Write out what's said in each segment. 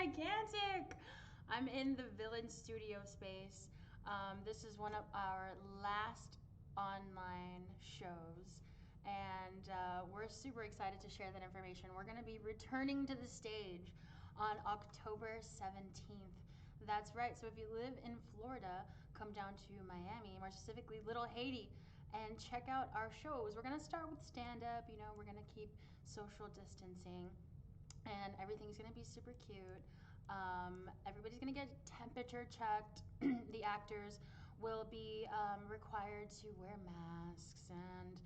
gigantic. I'm in the Villain Studio space. This is one of our last online shows, and we're super excited to share that information. We're going to be returning to the stage on October 17th. That's right. So if you live in Florida, come down to Miami, more specifically Little Haiti, and check out our shows. We're going to start with stand up. We're going to keep social distancing and everything's gonna be super cute. Everybody's gonna get temperature checked. The actors will be required to wear masks and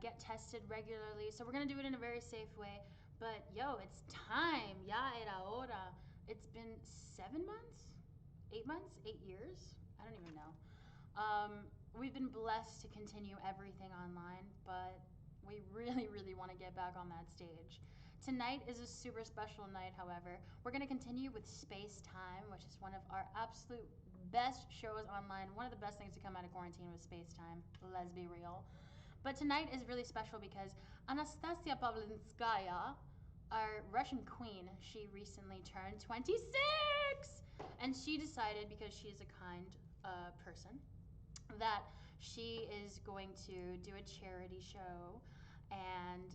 get tested regularly. So we're gonna do it in a very safe way. But yo, it's time. Ya era hora. It's been 7 months, 8 months, 8 years. I don't even know. We've been blessed to continue everything online, but we really, really want to get back on that stage. Tonight is a super special night, however. We're going to continue with SpaceTime, which is one of our absolute best shows online. One of the best things to come out of quarantine was SpaceTime. Let's be real. But tonight is really special because Anastasia Pavlinskaya, our Russian queen, she recently turned 26! And she decided, because she is a kind person, that she is going to do a charity show and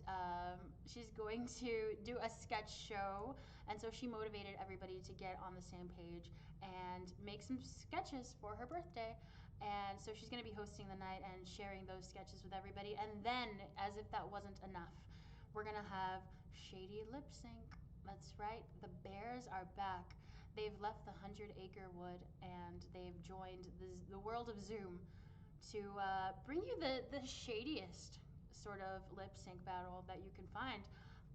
she's going to do a sketch show. And so she motivated everybody to get on the same page and make some sketches for her birthday. And so she's going to be hosting the night and sharing those sketches with everybody. And then, as if that wasn't enough, we're going to have Shady Lip Sync. That's right, the Bears are back. They've left the 100-acre wood and they've joined the world of Zoom to bring you the shadiest sort of lip sync battle that you can find.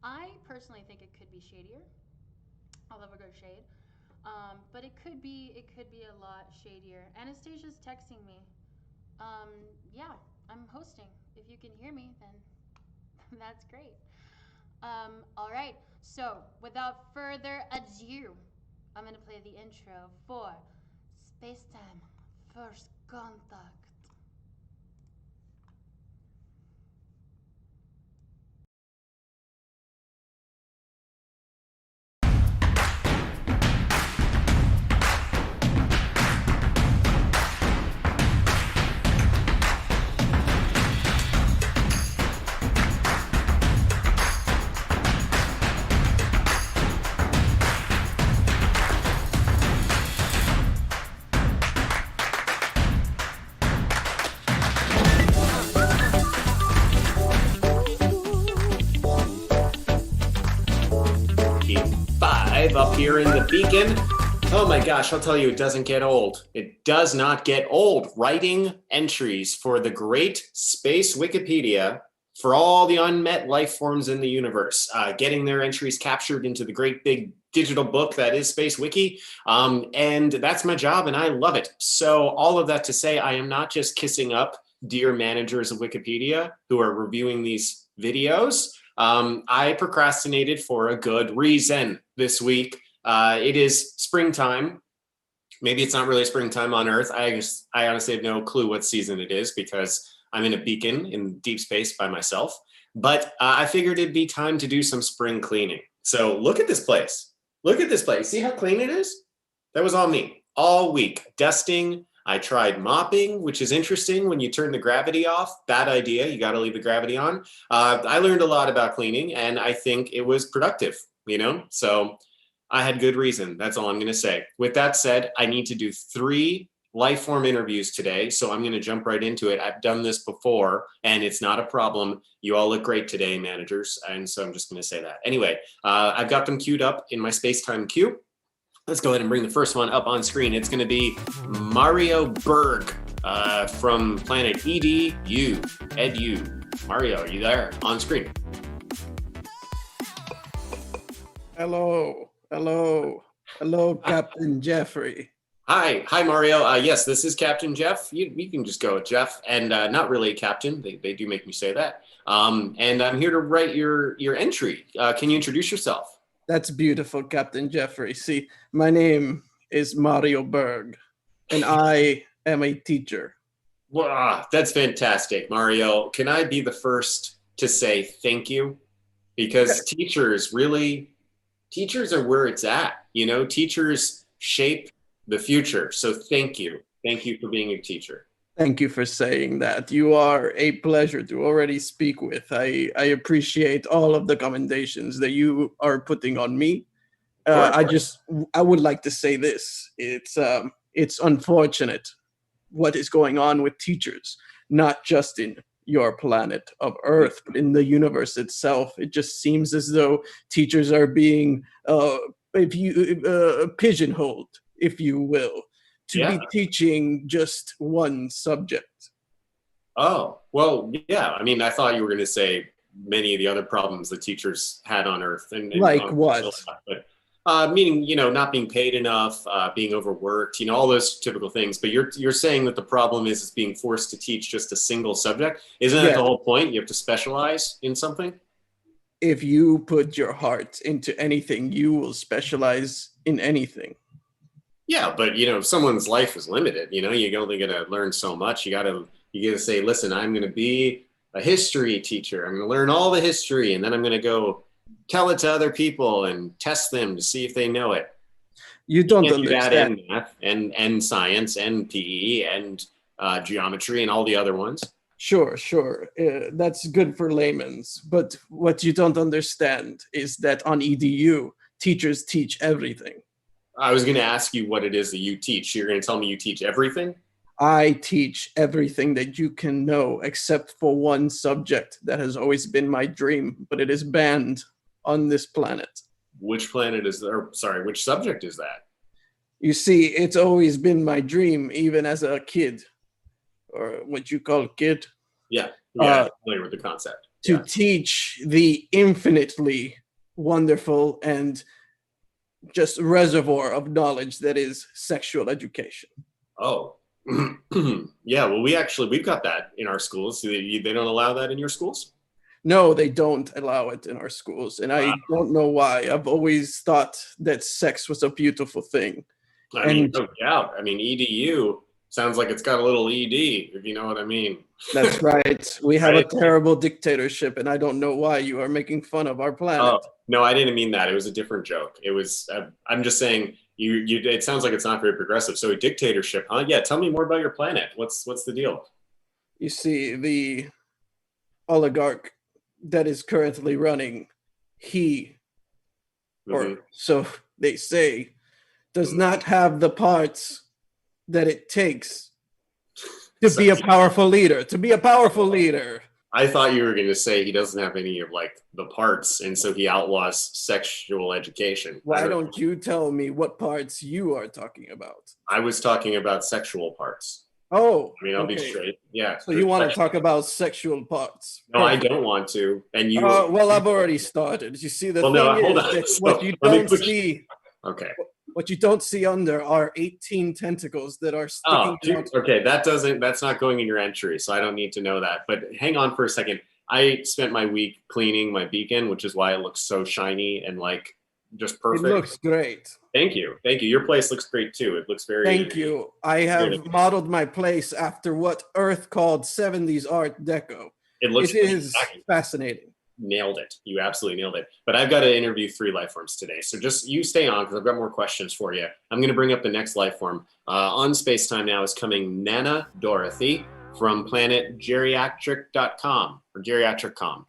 I personally think it could be shadier. I love a good shade, but it could be a lot shadier. Anastasia's texting me. Yeah, I'm hosting. If you can hear me, then that's great. All right. So without further ado, I'm gonna play the intro for Spacetime First Contact. Up here in the beacon. Oh my gosh, I'll tell you, it doesn't get old. It does not get old. Writing entries for the great space Wikipedia for all the unmet life forms in the universe, getting their entries captured into the great big digital book that is Space Wiki. And that's my job and I love it. So all of that to say, I am not just kissing up dear managers of Wikipedia who are reviewing these videos. I procrastinated for a good reason this week. It is springtime. Maybe it's not really springtime on Earth. I honestly have no clue what season it is because I'm in a beacon in deep space by myself. But I figured it'd be time to do some spring cleaning. So look at this place. Look at this place. See how clean it is? That was all me all week. Dusting. I tried mopping, which is interesting when you turn the gravity off. Bad idea. You got to leave the gravity on. I learned a lot about cleaning, and I think it was productive, So I had good reason. That's all I'm going to say. With that said, I need to do 3 life form interviews today, so I'm going to jump right into it. I've done this before, and it's not a problem. You all look great today, managers, and so I'm just going to say that. Anyway, I've got them queued up in my space-time queue. Let's go ahead and bring the first one up on screen. It's going to be Mario Berg from planet EDU. Mario, are you there on screen? Hello, Captain Jeffrey. Hi, Mario. Yes, this is Captain Jeff. You can just go with Jeff, and not really Captain. They do make me say that. And I'm here to write your entry. Can you introduce yourself? That's beautiful, Captain Jeffrey. See, my name is Mario Berg, and I am a teacher. Wow, that's fantastic, Mario. Can I be the first to say thank you? Because teachers really, teachers are where it's at. Teachers shape the future. So thank you. Thank you for being a teacher. Thank you for saying that. You are a pleasure to already speak with. I appreciate all of the commendations that you are putting on me. Sure. I would like to say this. It's unfortunate what is going on with teachers, not just in your planet of Earth, but in the universe itself. It just seems as though teachers are being pigeonholed, if you will, to Yeah. be teaching just one subject. Oh, well, yeah. I mean, I thought you were going to say many of the other problems the teachers had on Earth, and Like what? but meaning not being paid enough, being overworked, all those typical things. But you're saying that the problem is being forced to teach just a single subject. Isn't that Yeah. the whole point? You have to specialize in something. If you put your heart into anything, you will specialize in anything. Yeah, but someone's life is limited. You're only going to learn so much. You got to say, listen, I'm going to be a history teacher. I'm going to learn all the history, and then I'm going to go tell it to other people and test them to see if they know it. You don't can't do that understand. in math and science and PE and geometry and all the other ones. Sure. That's good for layman's. But what you don't understand is that on EDU, teachers teach everything. I was going to ask you what it is that you teach. You're going to tell me you teach everything? I teach everything that you can know except for one subject that has always been my dream, but it is banned on this planet. Which planet is there? Sorry, which subject is that? You see, it's always been my dream, even as a kid, or what you call kid. Yeah, I'm familiar with the concept. To teach the infinitely wonderful and just reservoir of knowledge that is sexual education. Oh, yeah. Well, we've got that in our schools. They don't allow that in your schools? No, they don't allow it in our schools. And I don't know why. I've always thought that sex was a beautiful thing. I mean, EDU sounds like it's got a little ED, if you know what I mean. That's right. We have a terrible dictatorship, and I don't know why you are making fun of our planet. Oh, no, I didn't mean that. It was a different joke. It was, I'm just saying, it sounds like it's not very progressive. So a dictatorship, huh? Yeah, tell me more about your planet. What's the deal? You see, the oligarch that is currently running, or so they say, does not have the parts that it takes to be a powerful leader. I thought you were going to say he doesn't have any of the parts, and so he outlaws sexual education. Why don't you tell me what parts you are talking about? I was talking about sexual parts. Oh, I mean, I'll be straight. Yeah. So you want to talk about sexual parts? No, I don't want to. And you? Well, I've already started. You see, hold on. What you don't see. Okay. What you don't see under are 18 tentacles that are sticking out. Okay, that's not going in your entry, so I don't need to know that. But hang on for a second. I spent my week cleaning my beacon, which is why it looks so shiny and just perfect. It looks great. Thank you. Your place looks great too. It looks very. Thank you. I have modeled my place after what Earth called 70s Art Deco. It is fascinating. Nailed it. You absolutely nailed it. But I've got to interview 3 life forms today. So just you stay on because I've got more questions for you. I'm going to bring up the next life form. On SpaceTime now is coming Nana Dorothy from planet geriatric.com or geriatric.com.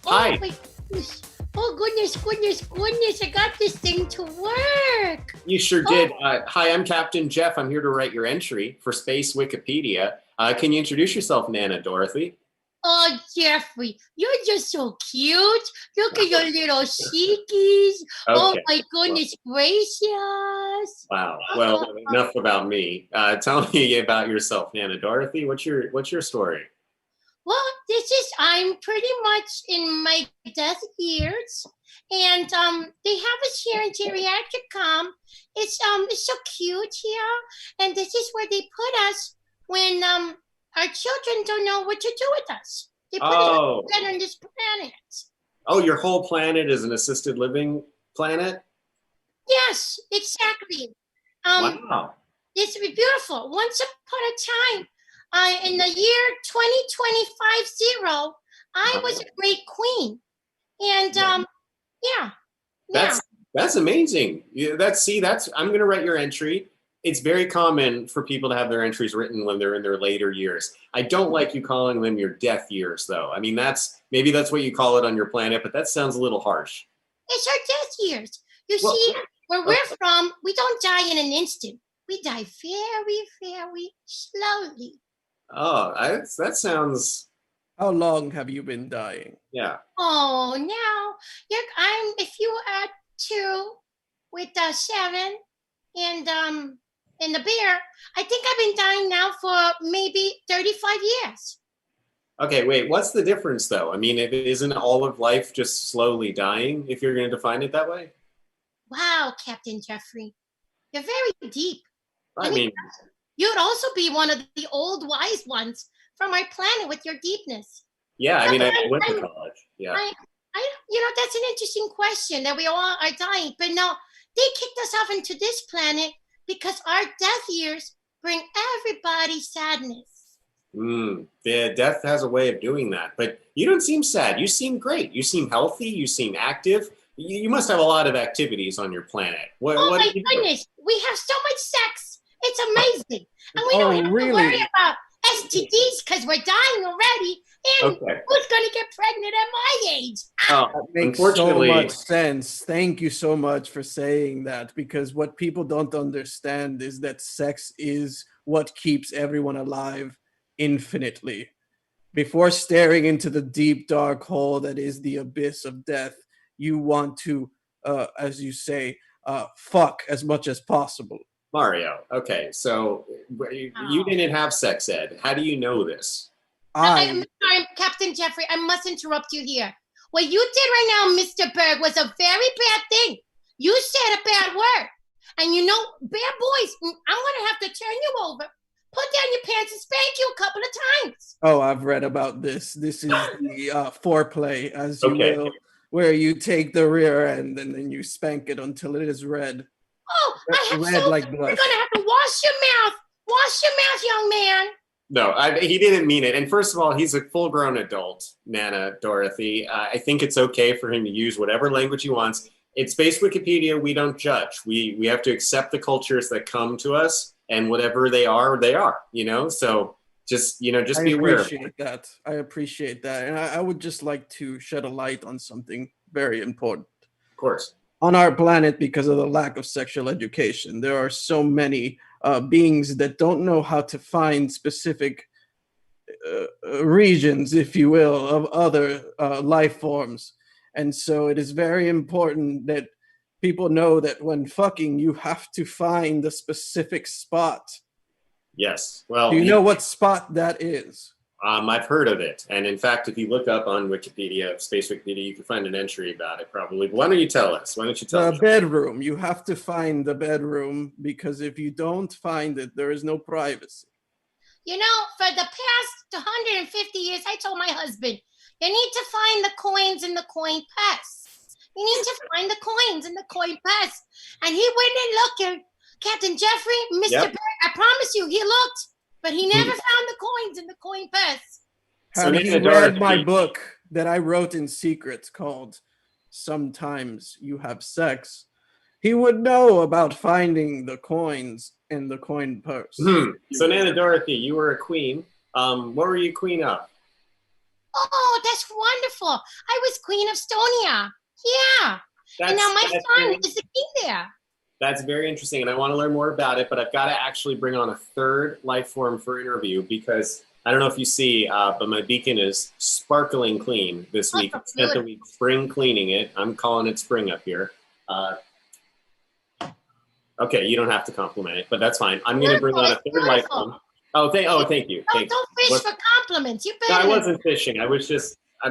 Hi. My goodness. Oh, goodness. I got this thing to work. You sure did. Hi, I'm Captain Jeff. I'm here to write your entry for Space Wikipedia. Can you introduce yourself, Nana Dorothy? Oh, Jeffrey, you're just so cute. Look at your little cheekies. Okay. Oh, my goodness gracious. Wow. Well, enough about me. Tell me about yourself, Nana Dorothy. What's your story? Well, I'm pretty much in my death years. And they have us here in geriatric.com. It's so cute here. And this is where they put us when our children don't know what to do with us. They put us on this planet. Oh, your whole planet is an assisted living planet? Yes, exactly. Wow. It's beautiful. Once upon a time, in the year 2025, I was a great queen. And yeah, Yeah. That's amazing. That's I'm going to write your entry. It's very common for people to have their entries written when they're in their later years. I don't like you calling them your death years, though. I mean, maybe that's what you call it on your planet, but that sounds a little harsh. It's our death years. You Well, see, where we're from, we don't die in an instant. We die very, very slowly. Oh, that sounds. How long have you been dying? Yeah. Oh, now if you add 2 with 7 and the bear, I think I've been dying now for maybe 35 years. Okay, wait. What's the difference, though? I mean, isn't all of life just slowly dying? If you're going to define it that way. Wow, Captain Jeffrey, you're very deep. I mean, you'd also be one of the old wise ones from our planet with your deepness. yeah. I mean, I went to college. Yeah. That's an interesting question that we all are dying, but no, they kicked us off into this planet because our death years bring everybody sadness. Yeah, death has a way of doing that, but you don't seem sad. You seem great. You seem healthy. You seem active. You must have a lot of activities on your planet. What my goodness, we have so much sex. It's amazing. And we don't have to worry about STDs because we're dying already. And who's going to get pregnant at my age? That makes so much sense. Thank you so much for saying that, because what people don't understand is that sex is what keeps everyone alive infinitely. Before staring into the deep, dark hole that is the abyss of death, you want to, as you say, fuck as much as possible. Mario, okay, so you didn't have sex ed. How do you know this? I'm sorry, Captain Jeffrey, I must interrupt you here. What you did right now, Mr. Berg, was a very bad thing. You said a bad word. And bad boys, I'm going to have to turn you over, put down your pants, and spank you a couple of times. Oh, I've read about this. This is the foreplay, as you will, where you take the rear end and then you spank it until it is red. Oh, red like blood. You're going to have to wash your mouth. Wash your mouth, young man. No, he didn't mean it. And first of all, he's a full-grown adult, Nana Dorothy. I think it's okay for him to use whatever language he wants. It's Space Wikipedia. We don't judge. We have to accept the cultures that come to us, and whatever they are, they are. So just be aware. I appreciate that, and I would just like to shed a light on something very important. Of course. On our planet, because of the lack of sexual education, there are so many beings that don't know how to find specific regions, if you will, of other life forms. And so it is very important that people know that when fucking, you have to find the specific spot. Yes. Well, do you know what spot that is? I've heard of it. And in fact, if you look up on Wikipedia, Space Wikipedia, you can find an entry about it probably. Why don't you tell us? The bedroom. You have to find the bedroom, because if you don't find it, there is no privacy. For the past 150 years, I told my husband, you need to find the coins in the coin purse. You need to find the coins in the coin purse. And he went and looked. Captain Jeffrey, Mr. Berg, I promise you, he looked. But he never found the coins in the coin purse. Have you read my book that I wrote in secret called Sometimes You Have Sex? He would know about finding the coins in the coin purse. So Nana Dorothy, you were a queen. What were you queen of? Oh, that's wonderful. I was Queen of Stonia. Yeah. And now my son is the king there. That's very interesting, and I want to learn more about it, but I've got to actually bring on a third life form for interview, because I don't know if you see, but my beacon is sparkling clean this week. I spent the week spring cleaning it. I'm calling it spring up here. Okay, you don't have to compliment it, but that's fine. I'm going to bring on a third life form. Thank you. Don't fish for compliments. You better. No, I wasn't fishing. I was just... I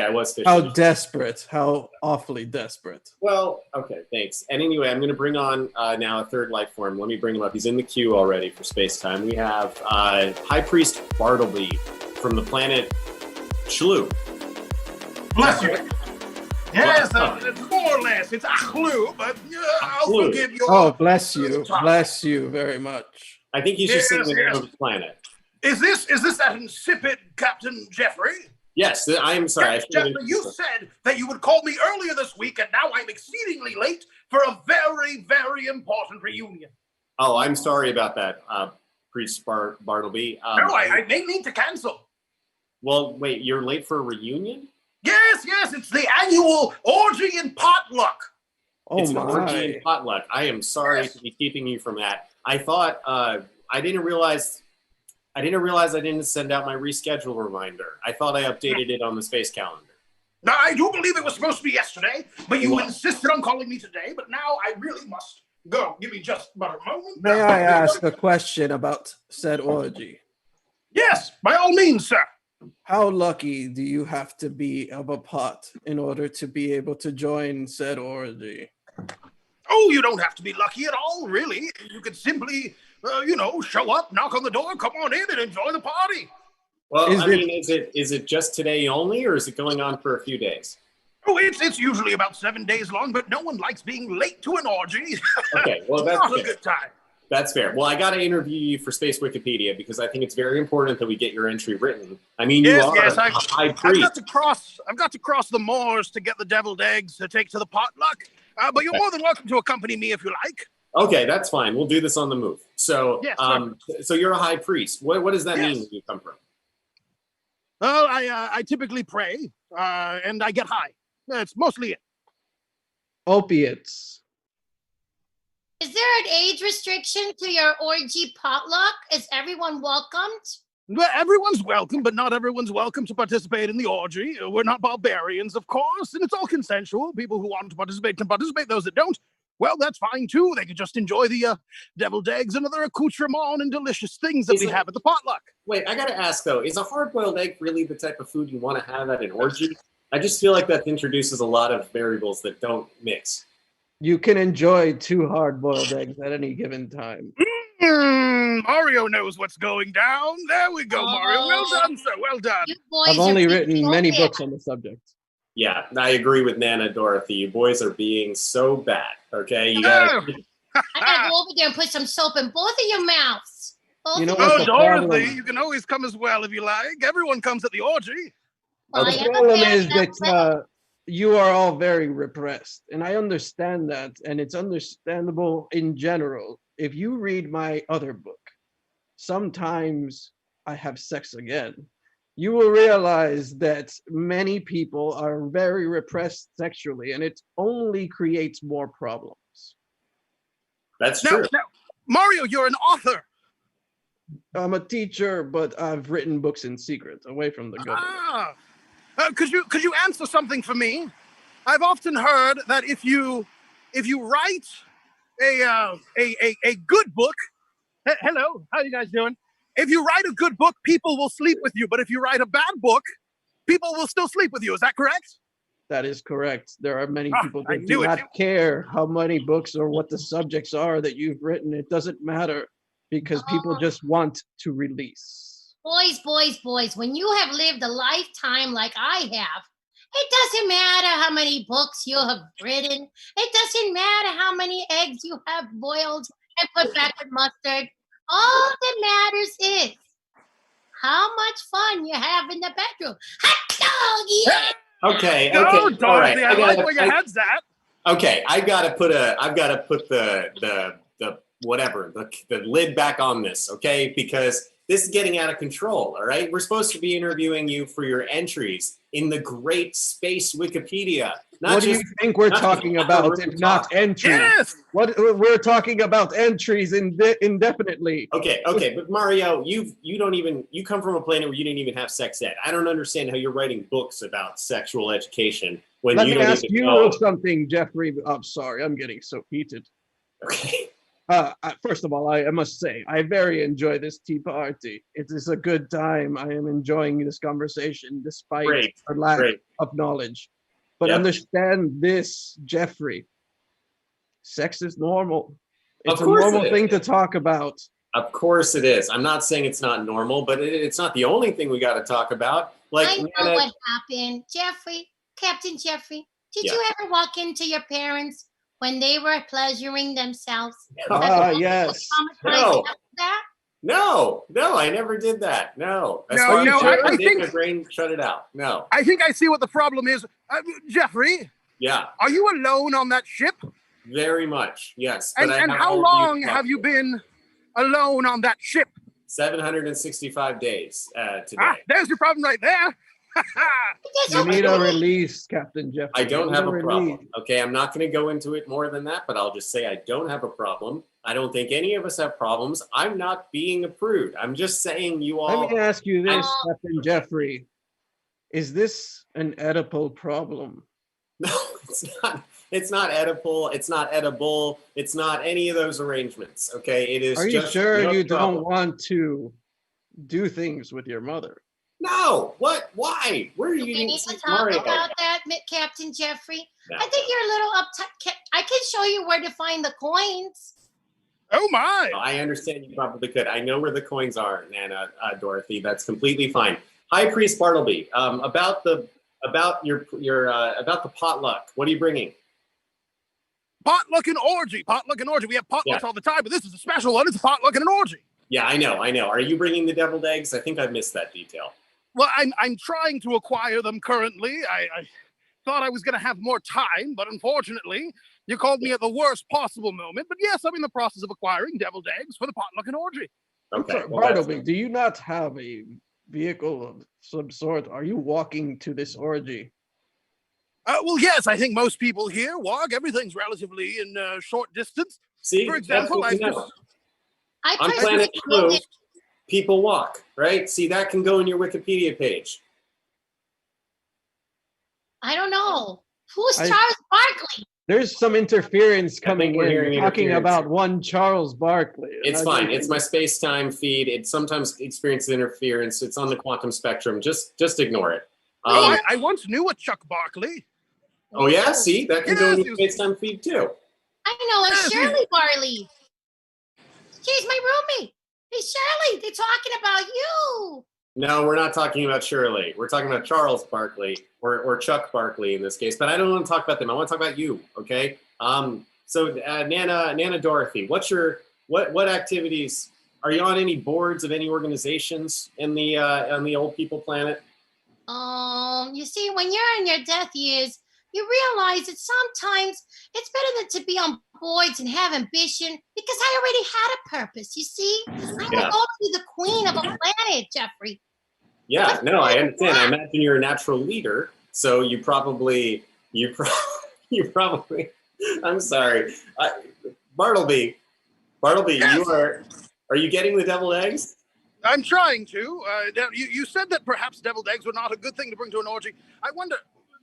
was fishing. How desperate. How awfully desperate. Well, okay, thanks. And anyway, I'm going to bring on now a third life form. Let me bring him up. He's in the queue already for SpaceTime. We have High Priest Bartleby from the planet Shlu. Bless you. Yes, more or less. It's Achlu, but I'll forgive you. Oh, bless you. Bless you very much. I think he's just saying the name of the planet. Is this that insipid Captain Jeffrey? Yes, I'm sorry. I should have Jeffrey, you said that you would call me earlier this week, and now I'm exceedingly late for a very, very important reunion. Oh, I'm sorry about that, Priest Bartleby. No, I may need to cancel. Well, wait, you're late for a reunion? Yes, it's the annual orgy and potluck. Oh It's an orgy my. and potluck. I am sorry to be keeping you from that. I thought I didn't realize I didn't send out my reschedule reminder. I thought I updated it on the space calendar. Now, I do believe it was supposed to be yesterday, but you insisted on calling me today, but now I really must go. Give me just about a moment. May I ask a question about said orgy? Yes, by all means, sir. How lucky do you have to be of a pot in order to be able to join said orgy? Oh, you don't have to be lucky at all, really. You could simply, show up, knock on the door, come on in, and enjoy the party. Well, is it just today only, or is it going on for a few days? Oh, it's usually about 7 days long, but no one likes being late to an orgy. Okay, well, that's not a good time. That's fair. Well, I got to interview you for Space Wikipedia because I think it's very important that we get your entry written. I mean, you are a high priest. I've got to cross the moors to get the deviled eggs to take to the potluck. But you're more than welcome to accompany me if you like. Okay, that's fine. We'll do this on the move. So, yes, so you're a high priest. What does that mean where you come from? Well, I typically pray, and I get high. That's mostly it. Opiates. Is there an age restriction to your orgy potluck? Is everyone welcomed? Well, everyone's welcome, but not everyone's welcome to participate in the orgy. We're not barbarians, of course, and it's all consensual. People who want to participate can participate. Those that don't, well, that's fine too. They can just enjoy the deviled eggs and other accoutrements and delicious things that we have at the potluck. Wait, I gotta ask though, is a hard-boiled egg really the type of food you want to have at an orgy? I just feel like that introduces a lot of variables that don't mix. You can enjoy 2 hard-boiled eggs at any given time. Mario knows what's going down. There we go, Mario. Well done, sir. Well done. I've only written many books on the subject. Yeah, I agree with Nana Dorothy. You boys are being so bad. Okay, you gotta. I gotta go over there and put some soap in both of your mouths. You know oh, Dorothy, you can always come as well if you like. Everyone comes at the orgy. Well, the problem is that you are all very repressed, and I understand that, and it's understandable in general. If you read my other book, Sometimes I Have Sex Again, you will realize that many people are very repressed sexually, and it only creates more problems. That's true. Now, Mario, you're an author. I'm a teacher, but I've written books in secret, away from the government. Could you answer something for me? I've often heard that if you write a good book, hello, how you guys doing? If you write a good book, people will sleep with you. But if you write a bad book, people will still sleep with you. Is that correct? That is correct. There are many people that do not care how many books or what the subjects are that you've written. It doesn't matter because people just want to release. Boys, when you have lived a lifetime like I have, it doesn't matter how many books you have written. It doesn't matter how many eggs you have boiled and put back with mustard. All that matters is how much fun you have in the bedroom. Hot dog, yeah! Okay. Oh, Dorothy, all right. I like where your head's at. Okay, I've got to put the lid back on this, okay? Because this is getting out of control, all right? We're supposed to be interviewing you for your entries in the great space Wikipedia. What do you think we're talking about if not entries? Yes! We're talking about entries indefinitely. Okay, but Mario, you come from a planet where you didn't even have sex ed. I don't understand how you're writing books about sexual education when Let you me don't ask even you know. something, Jeffrey. I'm sorry, I'm getting so heated. Okay. First of all, I must say, I very enjoy this tea party. It is a good time. I am enjoying this conversation despite our lack of knowledge. But understand this, Jeffrey. Sex is normal. It's a normal thing to talk about. Of course it is. I'm not saying it's not normal, but it's not the only thing we got to talk about. Like, I know what happened. Jeffrey, Captain Jeffrey, did you ever walk into your parents when they were pleasuring themselves? Yes. No. That? No, I never did that. No. As No, far no, as I I did, think- my brain shut it out. No. I think I see what the problem is. Jeffrey, Yeah, are you alone on that ship? very much. Yes. And, I and have how all of long to have you talk to. been alone on that ship? 765 days today. There's your problem right there. You need a release, Captain Jeffrey. I don't You need have a release. problem. Okay, I'm not going to go into it more than that, but I'll just say I don't have a problem. I don't think any of us have problems. I'm not being a prude. I'm just saying you all. Let me ask you this, Captain Jeffrey. Is this an Oedipal problem? No, it's not. It's not Oedipal. It's not edible. It's not any of those arrangements. Okay, it is. Are you just sure no you trouble. don't want to do things with your mother? No. What? Why? Where are you We getting need to Super talk Mario? about that, Captain Jeffrey. No. I think you're a little uptight. I can show you where to find the coins. Oh my! I understand you probably could. I know where the coins are, Nana, Dorothy. That's completely fine. High Priest Bartleby, about the potluck. What are you bringing? Potluck and orgy. Potluck and orgy. We have potlucks Yeah. all the time, but this is a special one. It's a potluck and an orgy. Yeah, I know. Are you bringing the deviled eggs? I think I missed that detail. Well, I'm trying to acquire them currently. I thought I was going to have more time, but unfortunately, you called me at the worst possible moment. But yes, I'm in the process of acquiring deviled eggs for the potluck and orgy. Okay. Well, that's- Bartleby, do you not have a vehicle of some sort? Are you walking to this orgy? Well, yes, I think most people here walk. Everything's relatively in short distance. See, For example, that's what I you know. I On personally planet Blue, think people walk, right? See, that can go in your Wikipedia page. I don't know. Who's I- Charles Barkley? There's some interference coming we're in, hearing talking interference. about one Charles Barkley. and It's I fine. don't It's my think- space-time feed. It sometimes experiences interference. It's on the quantum spectrum. Just ignore it. I once knew a Chuck Barkley. Oh yeah, see, that can go in Yes, your it was- space-time feed too. I know it's Yes, Shirley Barley. She's my roommate. Hey, Shirley, they're talking about you. No, we're not talking about Shirley. We're talking about Charles Barkley or Chuck Barkley in this case. But I don't want to talk about them. I want to talk about you. Okay. So Nana Dorothy, what activities are you on? Any boards of any organizations in the on the old people planet? You see, when you're in your death years, you realize that sometimes it's better than to be on boards and have ambition because I already had a purpose. You see, I Yeah. want to be the queen of a planet, Jeffrey. Yeah, no, I understand. I imagine you're a natural leader, so you probably. I'm sorry, Bartleby. Yes. Are you getting the deviled eggs? I'm trying to. Now, you said that perhaps deviled eggs were not a good thing to bring to an orgy. I wonder,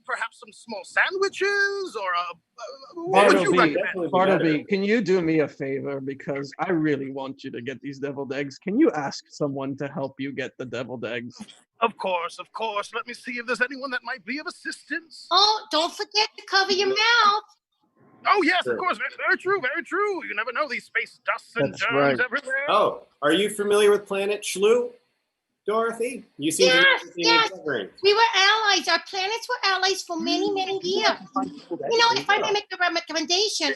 perhaps some small sandwiches or what would you Bartleby, recommend? Bartleby, can you do me a favor? Because I really want you to get these deviled eggs. Can you ask someone to help you get the deviled eggs? Of course. Let me see if there's anyone that might be of assistance. Oh, don't forget to cover your mouth. Oh, yes, Sure. of course. Very true. You never know, these space dusts and That's germs right. everywhere. Oh, are you familiar with Planet Shlu, Dorothy? You seem to Yes, be yes. covering. We were allies. Our planets were allies for many, many years. You know, if I may make a recommendation,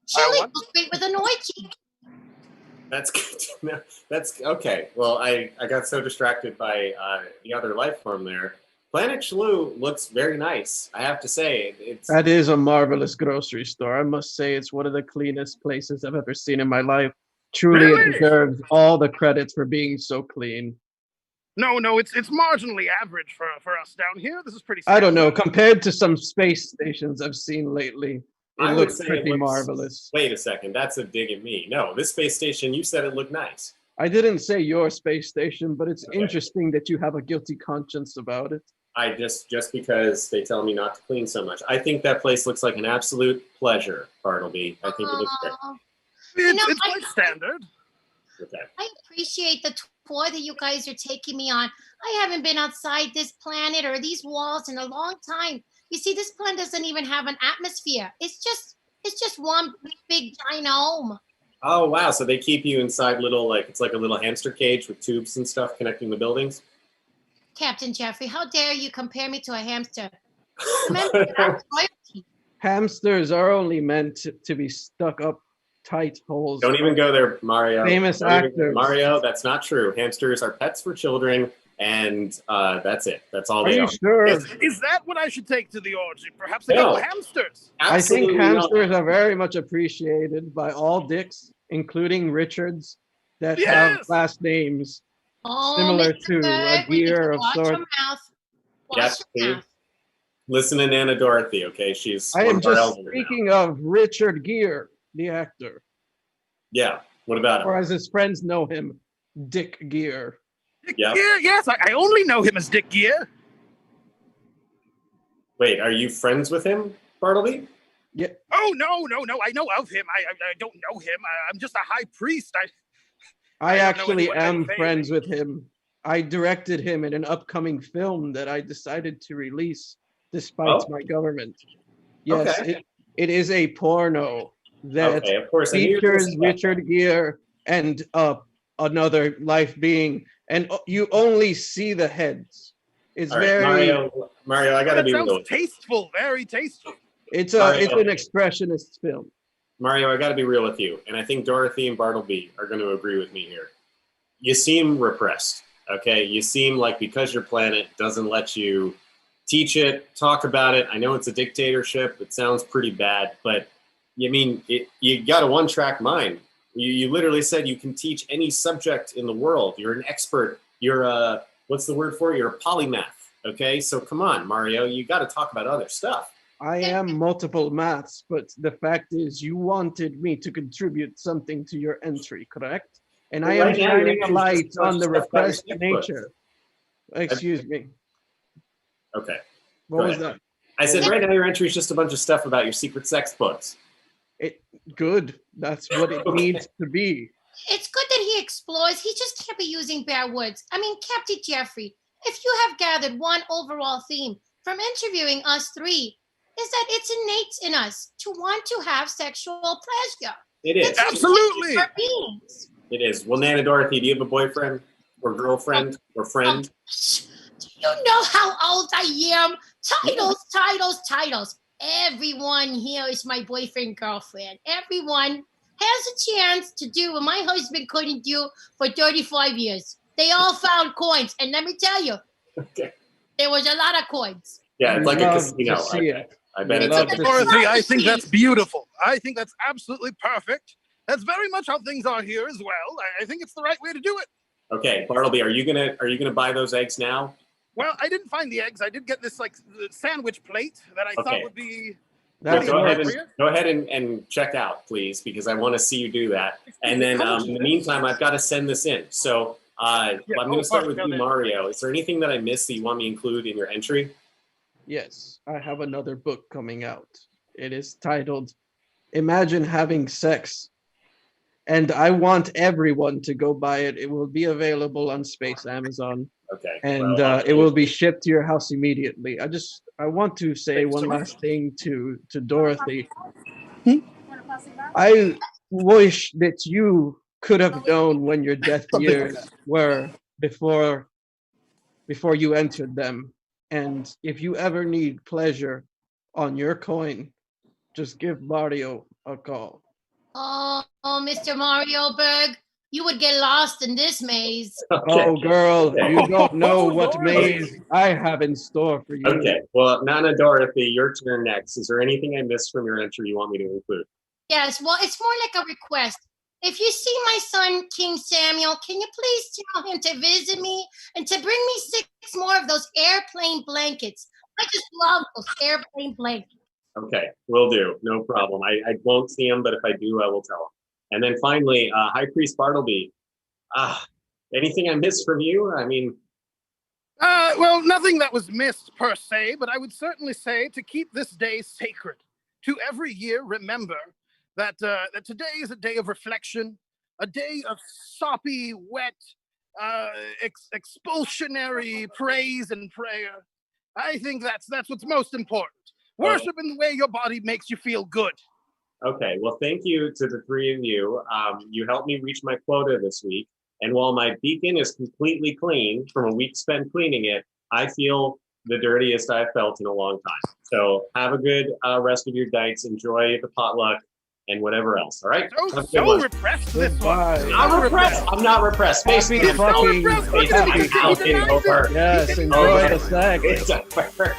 Chili what? goes great with an orgy. That's good to know. That's okay. Well, I got so distracted by the other life form there. Planet Shlu looks very nice. I have to say, it's That is a marvelous grocery store. I must say it's one of the cleanest places I've ever seen in my life. Truly, Really? it deserves all the credits for being so clean. No, it's marginally average for us down here. This is pretty I don't know. standard. Compared to some space stations I've seen lately, it I would looks say pretty looks- marvelous. Wait a second, that's a dig at me. No, this space station, you said it looked nice. I didn't say your space station, but it's Okay. interesting that you have a guilty conscience about it. I just because they tell me not to clean so much. I think that place looks like an absolute pleasure, Bartleby. I think it looks great. Aw, It's quite standard. Okay. I appreciate the tour that you guys are taking me on. I haven't been outside this planet or these walls in a long time. You see, this planet doesn't even have an atmosphere. It's just one big ginome. Oh wow! So they keep you inside little it's like a little hamster cage with tubes and stuff connecting the buildings. Captain Jeffrey, how dare you compare me to a hamster? Remember, that's royalty. Hamsters are only meant to be stuck up tight holes. Don't even go there, Mario. Famous actors. Mario, that's not true. Hamsters are pets for children, and that's it. That's all Are they you are. sure? Is that what I should take to the orgy? Perhaps a couple No. hamsters. I think Absolutely hamsters not. are very much appreciated by all dicks, including Richards, that have Yes. last names Oh, similar Mr. to a Berg, we need gear to of watch sorts. your mouth. Watch Yes, your Steve. mouth. Listen to Nana Dorothy, okay? She's I one am of our just elders now. speaking of Richard Gere, the actor, Yeah. What about or him? as his friends know him, Dick Gere. Dick Yeah. Gear? Yes, I only know him as Dick Gear. Wait, are you friends with him, Bartleby? Yeah, Oh, no. I know of him. I don't know him. I'm just a high priest. I I don't know actually anyone named am Bailey. friends with him. I directed him in an upcoming film that I decided to release despite Oh. my government. Yes, Okay. it is a porno that Okay, of course. I knew you were gonna features say that. Richard Gere and another life being, and you only see the heads. It's All right, very Mario, I gotta That be sounds real with you. tasteful, very tasteful. it's Mario. an expressionist film. Mario, I gotta be real with you. And I think Dorothy and Bartleby are gonna agree with me here. You seem repressed, okay? You seem like because your planet doesn't let you teach it, talk about it. I know it's a dictatorship. It sounds pretty bad, but you got a one-track mind. You literally said you can teach any subject in the world. You're an expert. You're a, what's the word for it? You're a polymath, okay? So come on, Mario, you got to talk about other stuff. I am multiple maths, but the fact is you wanted me to contribute something to your entry, correct? And I am Right now, your shining a entry's light just a bunch on of the stuff about your repressed textbooks. nature. Excuse me. Okay. What Go was ahead. that? I said right now your entry is just a bunch of stuff about your secret sex books. Good. That's what it needs to be. It's good that he explores. He just can't be using bad words. I mean, Captain Jeffrey, if you have gathered one overall theme from interviewing us three, is that it's innate in us to want to have sexual pleasure. It is. It's Absolutely. our beings. It is. Well, Nana Dorothy, do you have a boyfriend or girlfriend or friend? Do you know how old I am? Titles. Everyone here is my boyfriend, girlfriend. Everyone has a chance to do what my husband couldn't do for 35 years. They all found coins. And let me tell you, Okay. there was a lot of coins. Yeah, it's We like a love casino. to see it. I bet We it's love like to a see Dorothy, it. I think that's beautiful. I think that's absolutely perfect. That's very much how things are here as well. I think it's the right way to do it. Okay, Bartleby, are you gonna buy those eggs now? Well, I didn't find the eggs. I did get this like sandwich plate that I thought Okay. would be. That's Go ahead works. and check out, please, because I want to see you do that. And then in the meantime, I've got to send this in. So I'm going to start with you, Mario. Is there anything that I missed that you want me to include in your entry? Yes, I have another book coming out. It is titled Imagine Having Sex. And I want everyone to go buy it. It will be available on Space Amazon. Okay. And well, it will be shipped to your house immediately. I want to say one last thing to Dorothy. I wish that you could have known when your death years were before you entered them. And if you ever need pleasure on your coin, just give Mario a call. Oh, Mr. Mario Berg, you would get lost in this maze. Okay. Oh, girl, Okay. you don't know Oh, what Lord. maze I have in store for you. Okay. Well, Nana Dorothy, your turn next. Is there anything I missed from your entry you want me to include? Yes, well, it's more like a request. If you see my son, King Samuel, can you please tell him to visit me and to bring me 6 more of those airplane blankets? I just love those airplane blankets. Okay, will do. No problem. I won't see him, but if I do, I will tell him. And then finally, High Priest Bartleby. Anything I missed from you? I mean, Well, nothing that was missed per se, but I would certainly say to keep this day sacred. To every year remember that today is a day of reflection, a day of soppy, wet, expulsionary praise and prayer. I think that's what's most important. Worship in the way your body makes you feel good. okay, well, thank you to the three of you. You helped me reach my quota this week. And while my beacon is completely clean from a week spent cleaning it, I feel the dirtiest I've felt in a long time. So have a good rest of your nights. Enjoy the potluck. and whatever else. All right. So, Have a good so one. repressed this Goodbye. one. I'm repressed. I'm not repressed. Space Happy Beacon. fucking- Look at him. Space Beacon. happy. It's over. Yes, enjoy Over. the sex. It's over.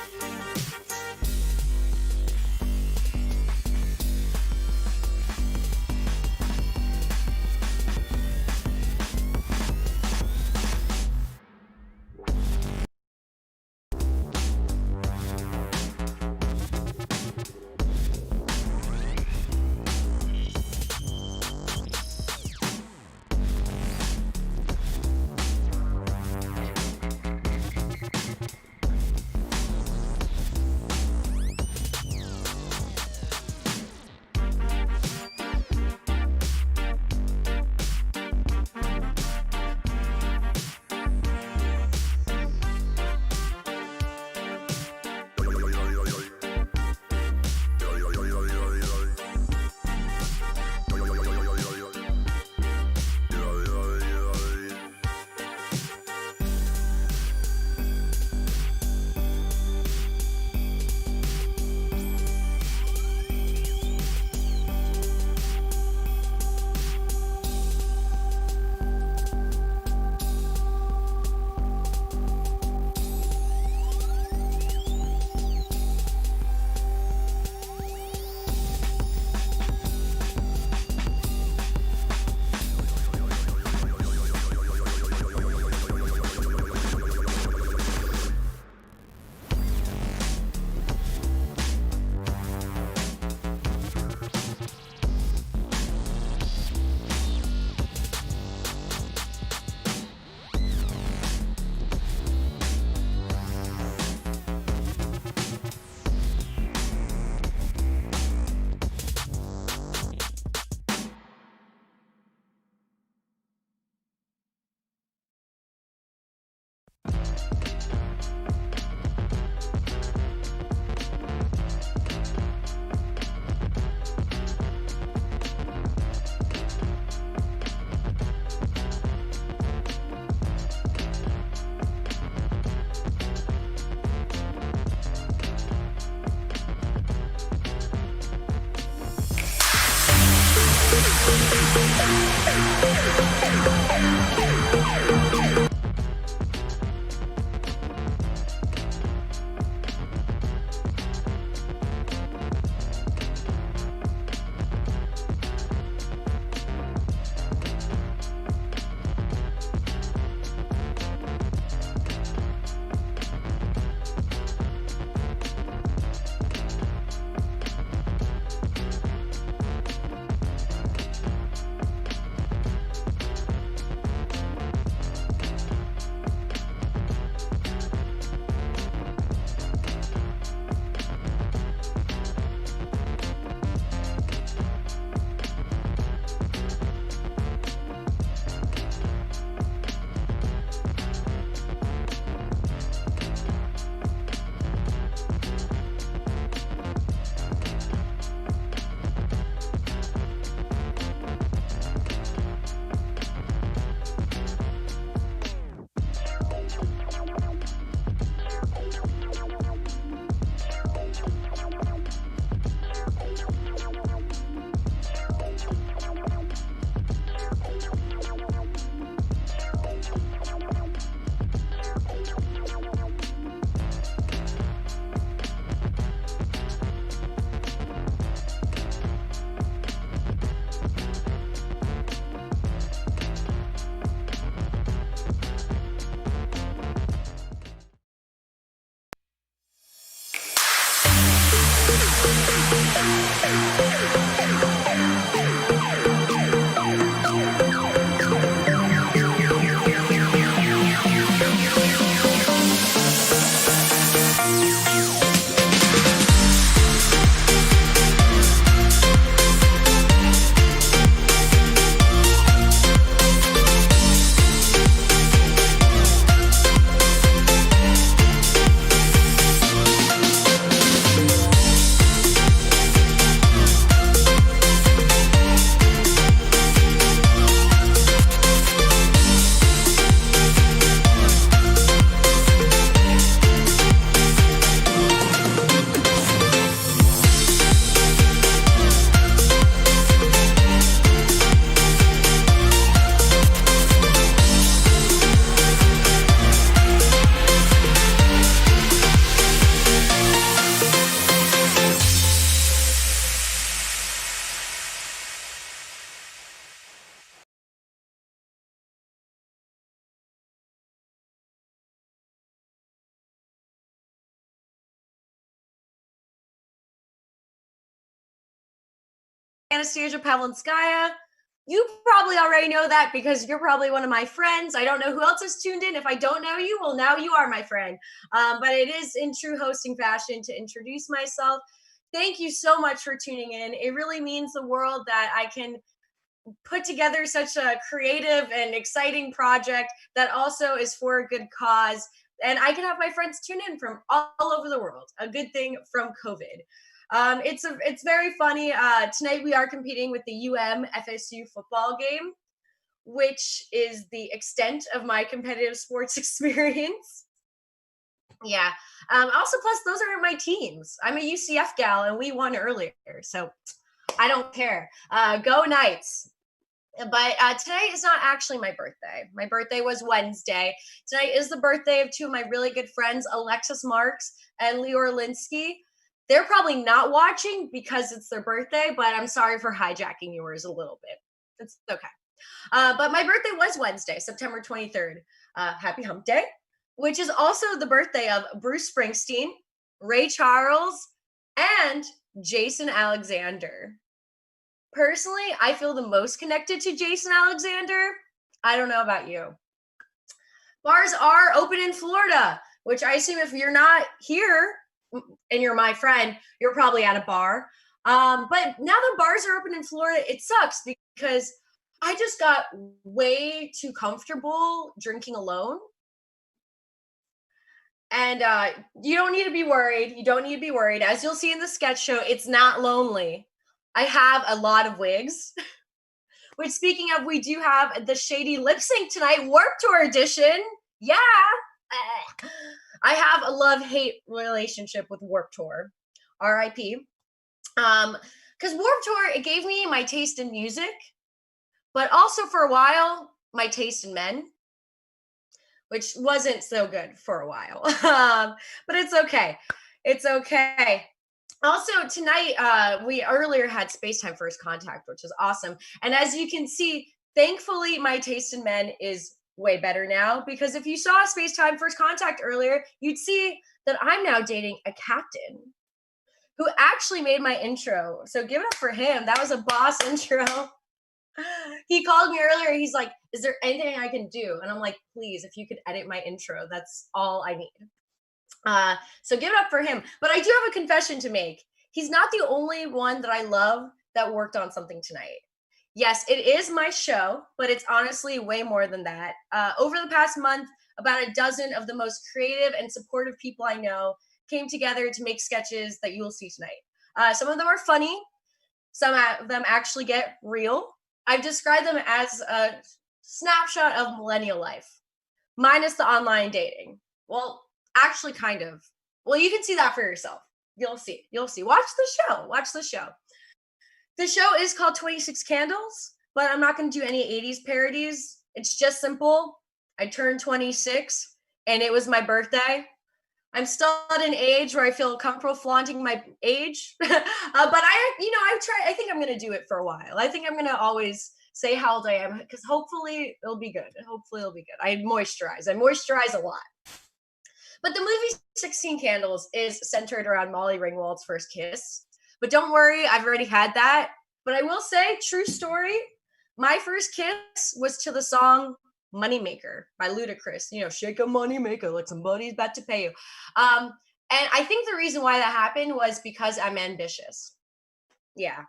Anastasia Pavlinskaya. You probably already know that because you're probably one of my friends. I don't know who else has tuned in. If I don't know you, well, now you are my friend. But it is in true hosting fashion to introduce myself. Thank you so much for tuning in. It really means the world that I can put together such a creative and exciting project that also is for a good cause. And I can have my friends tune in from all over the world. A good thing from COVID. It's very funny. Tonight we are competing with the FSU football game, which is the extent of my competitive sports experience. Yeah. Also, plus those are my teams. I'm a UCF gal, and we won earlier, so I don't care. Go Knights! But today is not actually my birthday. My birthday was Wednesday. Tonight is the birthday of two of my really good friends, Alexis Marks and Lior Linsky. They're probably not watching because it's their birthday, but I'm sorry for hijacking yours a little bit. It's okay. But my birthday was Wednesday, September 23rd. Happy Hump Day, which is also the birthday of Bruce Springsteen, Ray Charles, and Jason Alexander. Personally, I feel the most connected to Jason Alexander. I don't know about you. Bars are open in Florida, which I assume if you're not here and you're my friend, you're probably at a bar. But now that bars are open in Florida, it sucks because I just got way too comfortable drinking alone. And you don't need to be worried. You don't need to be worried. As you'll see in the sketch show, it's not lonely. I have a lot of wigs. Which, speaking of, we do have the Shady Lip Sync tonight, Warped Tour edition. Yeah. I have a love-hate relationship with Warped Tour. R.I.P. Because Warped Tour, it gave me my taste in music, but also for a while, my taste in men, which wasn't so good for a while. But it's okay. It's okay. Also, tonight, we earlier had SpaceTime First Contact, which is awesome. And as you can see, thankfully, my taste in men is way better now, because if you saw SpaceTime First Contact earlier, you'd see that I'm now dating a captain who actually made my intro. So give it up for him. That was a boss intro. He called me earlier. He's like, is there anything I can do? And I'm like, please, if you could edit my intro, that's all I need. So give it up for him. But I do have a confession to make. He's not the only one that I love that worked on something tonight. Yes, it is my show, but it's honestly way more than that. Over the past month, about a dozen of the most creative and supportive people I know came together to make sketches that you will see tonight. Some of them are funny. Some of them actually get real. I've described them as a snapshot of millennial life, minus the online dating. Well, actually, kind of. Well, you can see that for yourself. You'll see. You'll see. Watch the show. Watch the show. The show is called 26 Candles, but I'm not going to do any 80s parodies. It's just simple. I turned 26, and it was my birthday. I'm still at an age where I feel comfortable flaunting my age. But I think I'm going to do it for a while. I think I'm going to always say how old I am, because hopefully it'll be good. Hopefully it'll be good. I moisturize a lot. But the movie 16 Candles is centered around Molly Ringwald's first kiss. But don't worry, I've already had that. But I will say, true story, my first kiss was to the song Moneymaker by Ludacris. You know, shake a moneymaker like somebody's about to pay you. And I think the reason why that happened was because I'm ambitious. Yeah.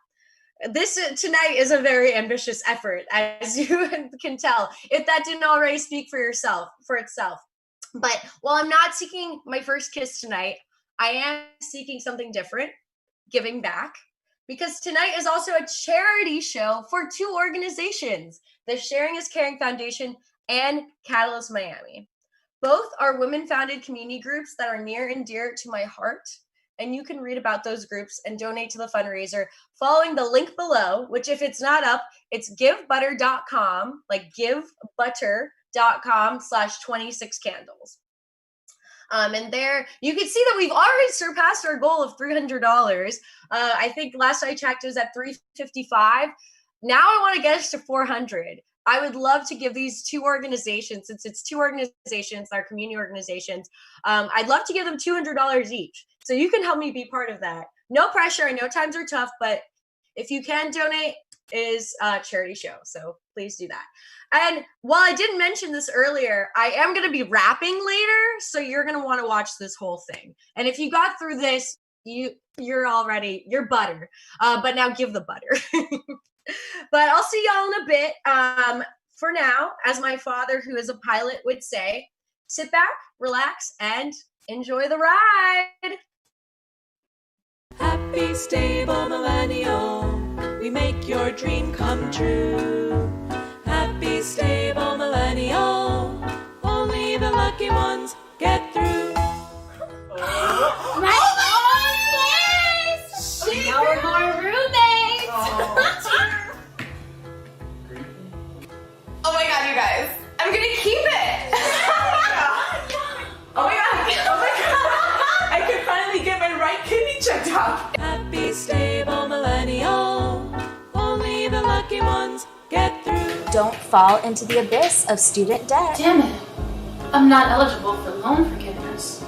This tonight is a very ambitious effort, as you can tell, if that didn't already speak for itself. But while I'm not seeking my first kiss tonight, I am seeking something different, giving back, because tonight is also a charity show for two organizations, the Sharing is Caring Foundation and Catalyst Miami. Both are women-founded community groups that are near and dear to my heart, and you can read about those groups and donate to the fundraiser following the link below, which if it's not up, it's givebutter.com, like givebutter.com/26candles. And there you can see that we've already surpassed our goal of $300. I think last I checked it was at $355. Now I want to get us to $400. I would love to give these two organizations, since it's two organizations, they're community organizations, I'd love to give them $200 each. So you can help me be part of that. No pressure. I know times are tough, but If you can donate, it is a charity show, so please do that. And while I didn't mention this earlier, I am going to be rapping later, so you're going to want to watch this whole thing. And if you got through this, you're butter. But now give the butter. But I'll see y'all in a bit. For now, as my father, who is a pilot, would say, sit back, relax, and enjoy the ride. Happy, stable millennial, we make your dream come true. Happy, stable millennial, only the lucky ones get through. No more roommates! Oh my god, you guys. I'm gonna keep it! Oh my god! I could finally get my right kidney checked out. Happy, stable millennial, only the lucky ones get through. Don't fall into the abyss of student debt. Damn it. I'm not eligible for loan forgiveness.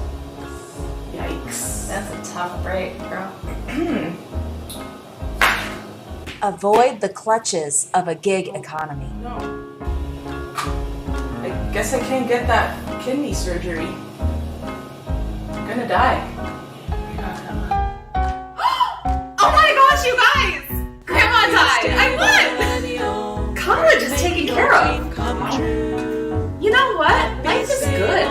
Yikes. That's a tough break, girl. Avoid the clutches of a gig economy. No. I guess I can't get that kidney surgery. I'm gonna die. Oh my gosh, you guys! Grandma died! I won! College is taken care of. You know what? Life is good.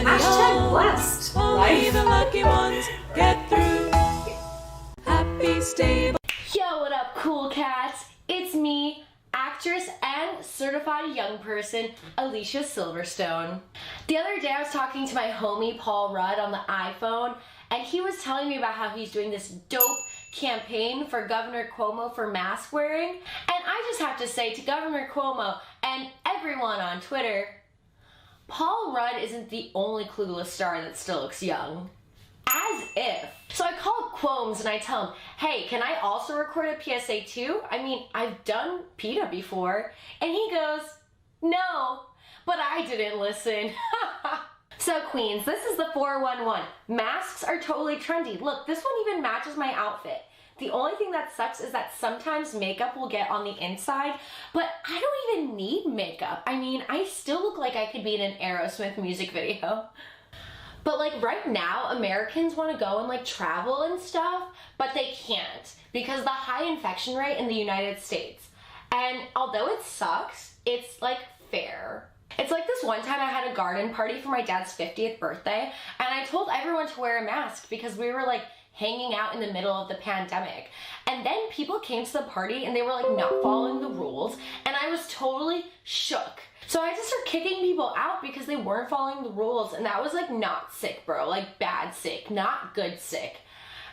Hashtag blessed. Only the lucky ones get through. Happy, stable. Yo, what up, cool cats? It's me, actress and certified young person, Alicia Silverstone. The other day I was talking to my homie Paul Rudd on the iPhone, and he was telling me about how he's doing this dope campaign for Governor Cuomo for mask wearing. And I just have to say to Governor Cuomo and everyone on Twitter, Paul Rudd isn't the only clueless star that still looks young. As if. So I call Quomes and I tell him, hey, can I also record a PSA too? I mean, I've done PETA before. And he goes, no, but I didn't listen. So Queens, this is the 411. Masks are totally trendy. Look, this one even matches my outfit. The only thing that sucks is that sometimes makeup will get on the inside, but I don't even need makeup. I mean, I still look like I could be in an Aerosmith music video. But like right now, Americans want to go and like travel and stuff, but they can't because the high infection rate in the United States. And although it sucks, it's like fair. It's like this one time I had a garden party for my dad's 50th birthday, and I told everyone to wear a mask because we were like hanging out in the middle of the pandemic. And then people came to the party and they were like not following the rules, and I was totally shook. So I had to start kicking people out because they weren't following the rules, and that was like not sick, bro, like bad sick, not good sick.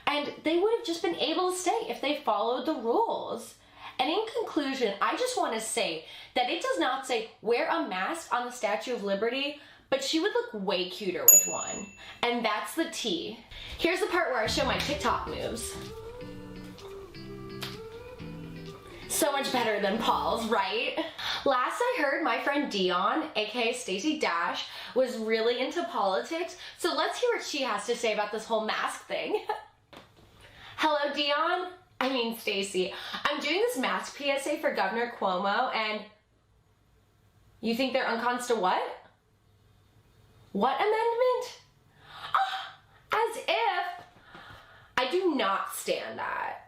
And they would have just been able to stay if they followed the rules. And in conclusion, I just want to say that it does not say wear a mask on the Statue of Liberty, but she would look way cuter with one. And that's the tea. Here's the part where I show my TikTok moves. So much better than Paul's, right? Last I heard, my friend Dion, aka Stacey Dash, was really into politics, so let's hear what she has to say about this whole mask thing. Hello, Dion. I mean, Stacey. I'm doing this mask PSA for Governor Cuomo, and you think they're unconstitutional what? What amendment? As if. I do not stand that.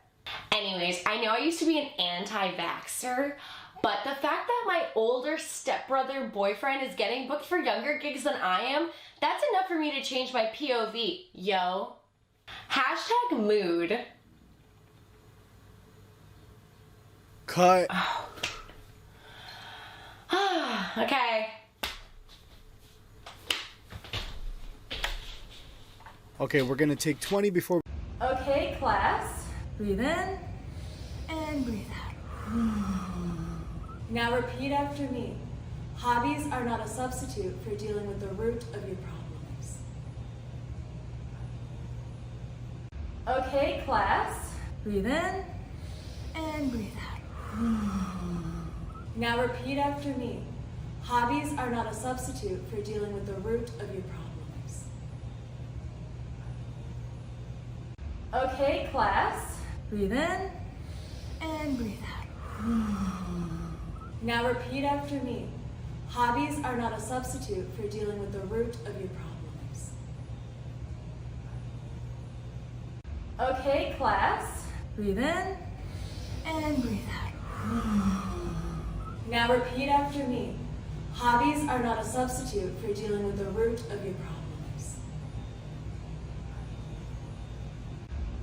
Anyways, I know I used to be an anti-vaxxer, but the fact that my older stepbrother boyfriend is getting booked for younger gigs than I am, that's enough for me to change my POV, yo. Hashtag mood. Cut. Okay. Okay, we're gonna take 20 before. Okay, class. Breathe in and breathe out. Now repeat after me. Hobbies are not a substitute for dealing with the root of your problems. Okay, class. Breathe in and breathe out. Now repeat after me. Hobbies are not a substitute for dealing with the root of your problems. Okay, class. Breathe in and breathe out. Now repeat after me. Hobbies are not a substitute for dealing with the root of your problems. Okay, class. Breathe in and breathe out. Now repeat after me. Hobbies are not a substitute for dealing with the root of your problems.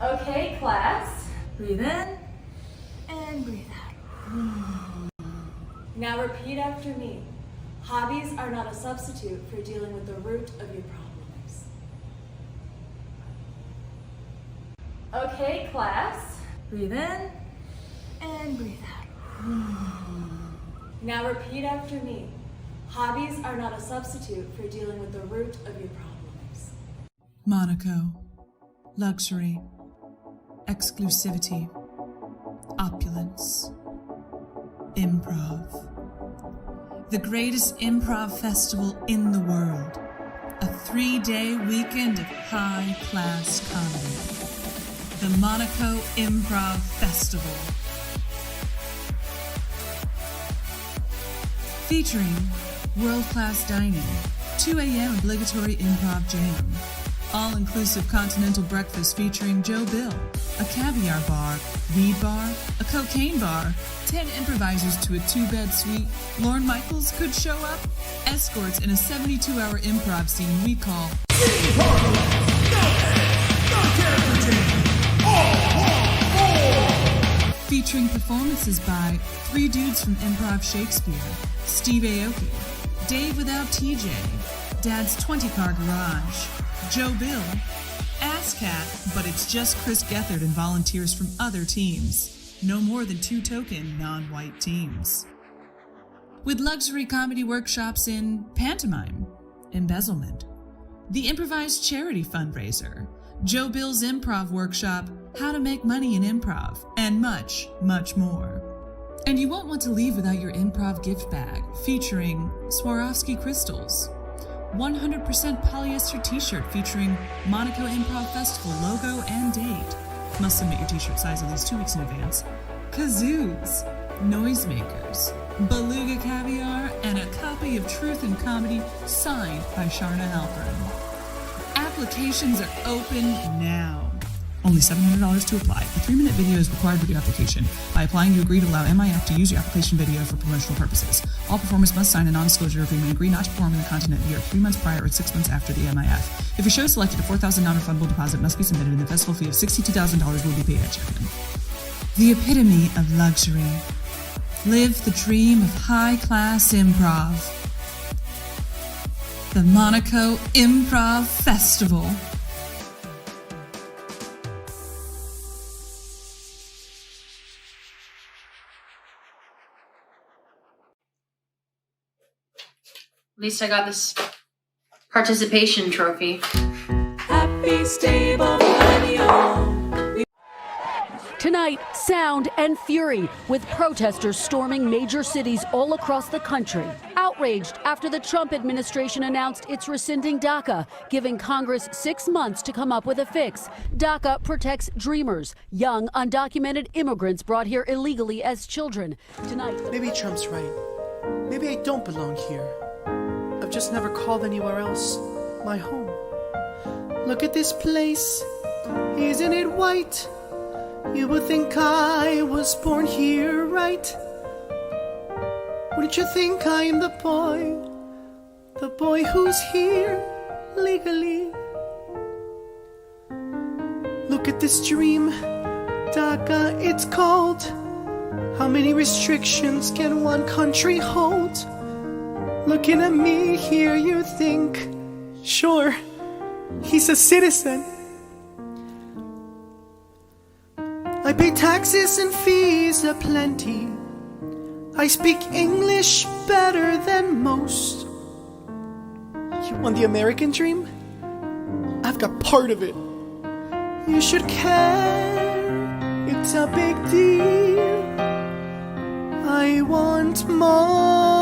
Okay, class. Breathe in and breathe out. Now repeat after me. Hobbies are not a substitute for dealing with the root of your problems. Okay, class. Breathe in and breathe out. Now repeat after me. Hobbies are not a substitute for dealing with the root of your problems. Monaco. Luxury. Exclusivity. Opulence. Improv. The greatest improv festival in the world. A 3-day weekend of high-class comedy. The Monaco Improv Festival. Featuring world-class dining, 2 a.m. obligatory improv jam, all-inclusive continental breakfast featuring Joe Bill, a caviar bar, weed bar, a cocaine bar, 10 improvisers to a 2-bed suite, Lorne Michaels could show up, escorts in a 72-hour improv scene we call featuring performances by 3 dudes from Improv Shakespeare, Steve Aoki, Dave Without TJ, Dad's 20-car garage, Joe Bill, AssCat, but it's just Chris Gethard and volunteers from other teams. No more than 2 token non-white teams. With luxury comedy workshops in pantomime, embezzlement, the improvised charity fundraiser, Joe Bill's improv workshop, how to make money in improv, and much, much more. And you won't want to leave without your improv gift bag featuring Swarovski crystals, 100% polyester t-shirt featuring Monaco Improv Festival logo and date. Must submit your t-shirt size at least 2 weeks in advance. Kazoos, noisemakers, beluga caviar, and a copy of Truth and Comedy signed by Sharna Halpern. Applications are open now. Only $700 to apply. A 3-minute video is required with your application. By applying, you agree to allow MIF to use your application video for promotional purposes. All performers must sign a non-disclosure agreement and agree not to perform in the continent in Europe 3 months prior or 6 months after the MIF. If your show is selected, a $4,000 non-refundable deposit must be submitted and the festival fee of $62,000 will be paid at check-in. The epitome of luxury. Live the dream of high-class improv. The Monaco Improv Festival. At least I got this participation trophy. Happy stable millennial. Tonight, sound and fury with protesters storming major cities all across the country. Outraged after the Trump administration announced it's rescinding DACA, giving Congress 6 months to come up with a fix. DACA protects dreamers, young undocumented immigrants brought here illegally as children. Tonight, maybe Trump's right. Maybe I don't belong here. I've just never called anywhere else my home. Look at this place, isn't it white? You would think I was born here, right? Wouldn't you think I'm the boy who's here legally? Look at this dream, DACA it's called. How many restrictions can one country hold? Looking at me here, you think, sure, he's a citizen. I pay taxes and fees aplenty. I speak English better than most. You want the American dream? I've got part of it. You should care, it's a big deal. I want more.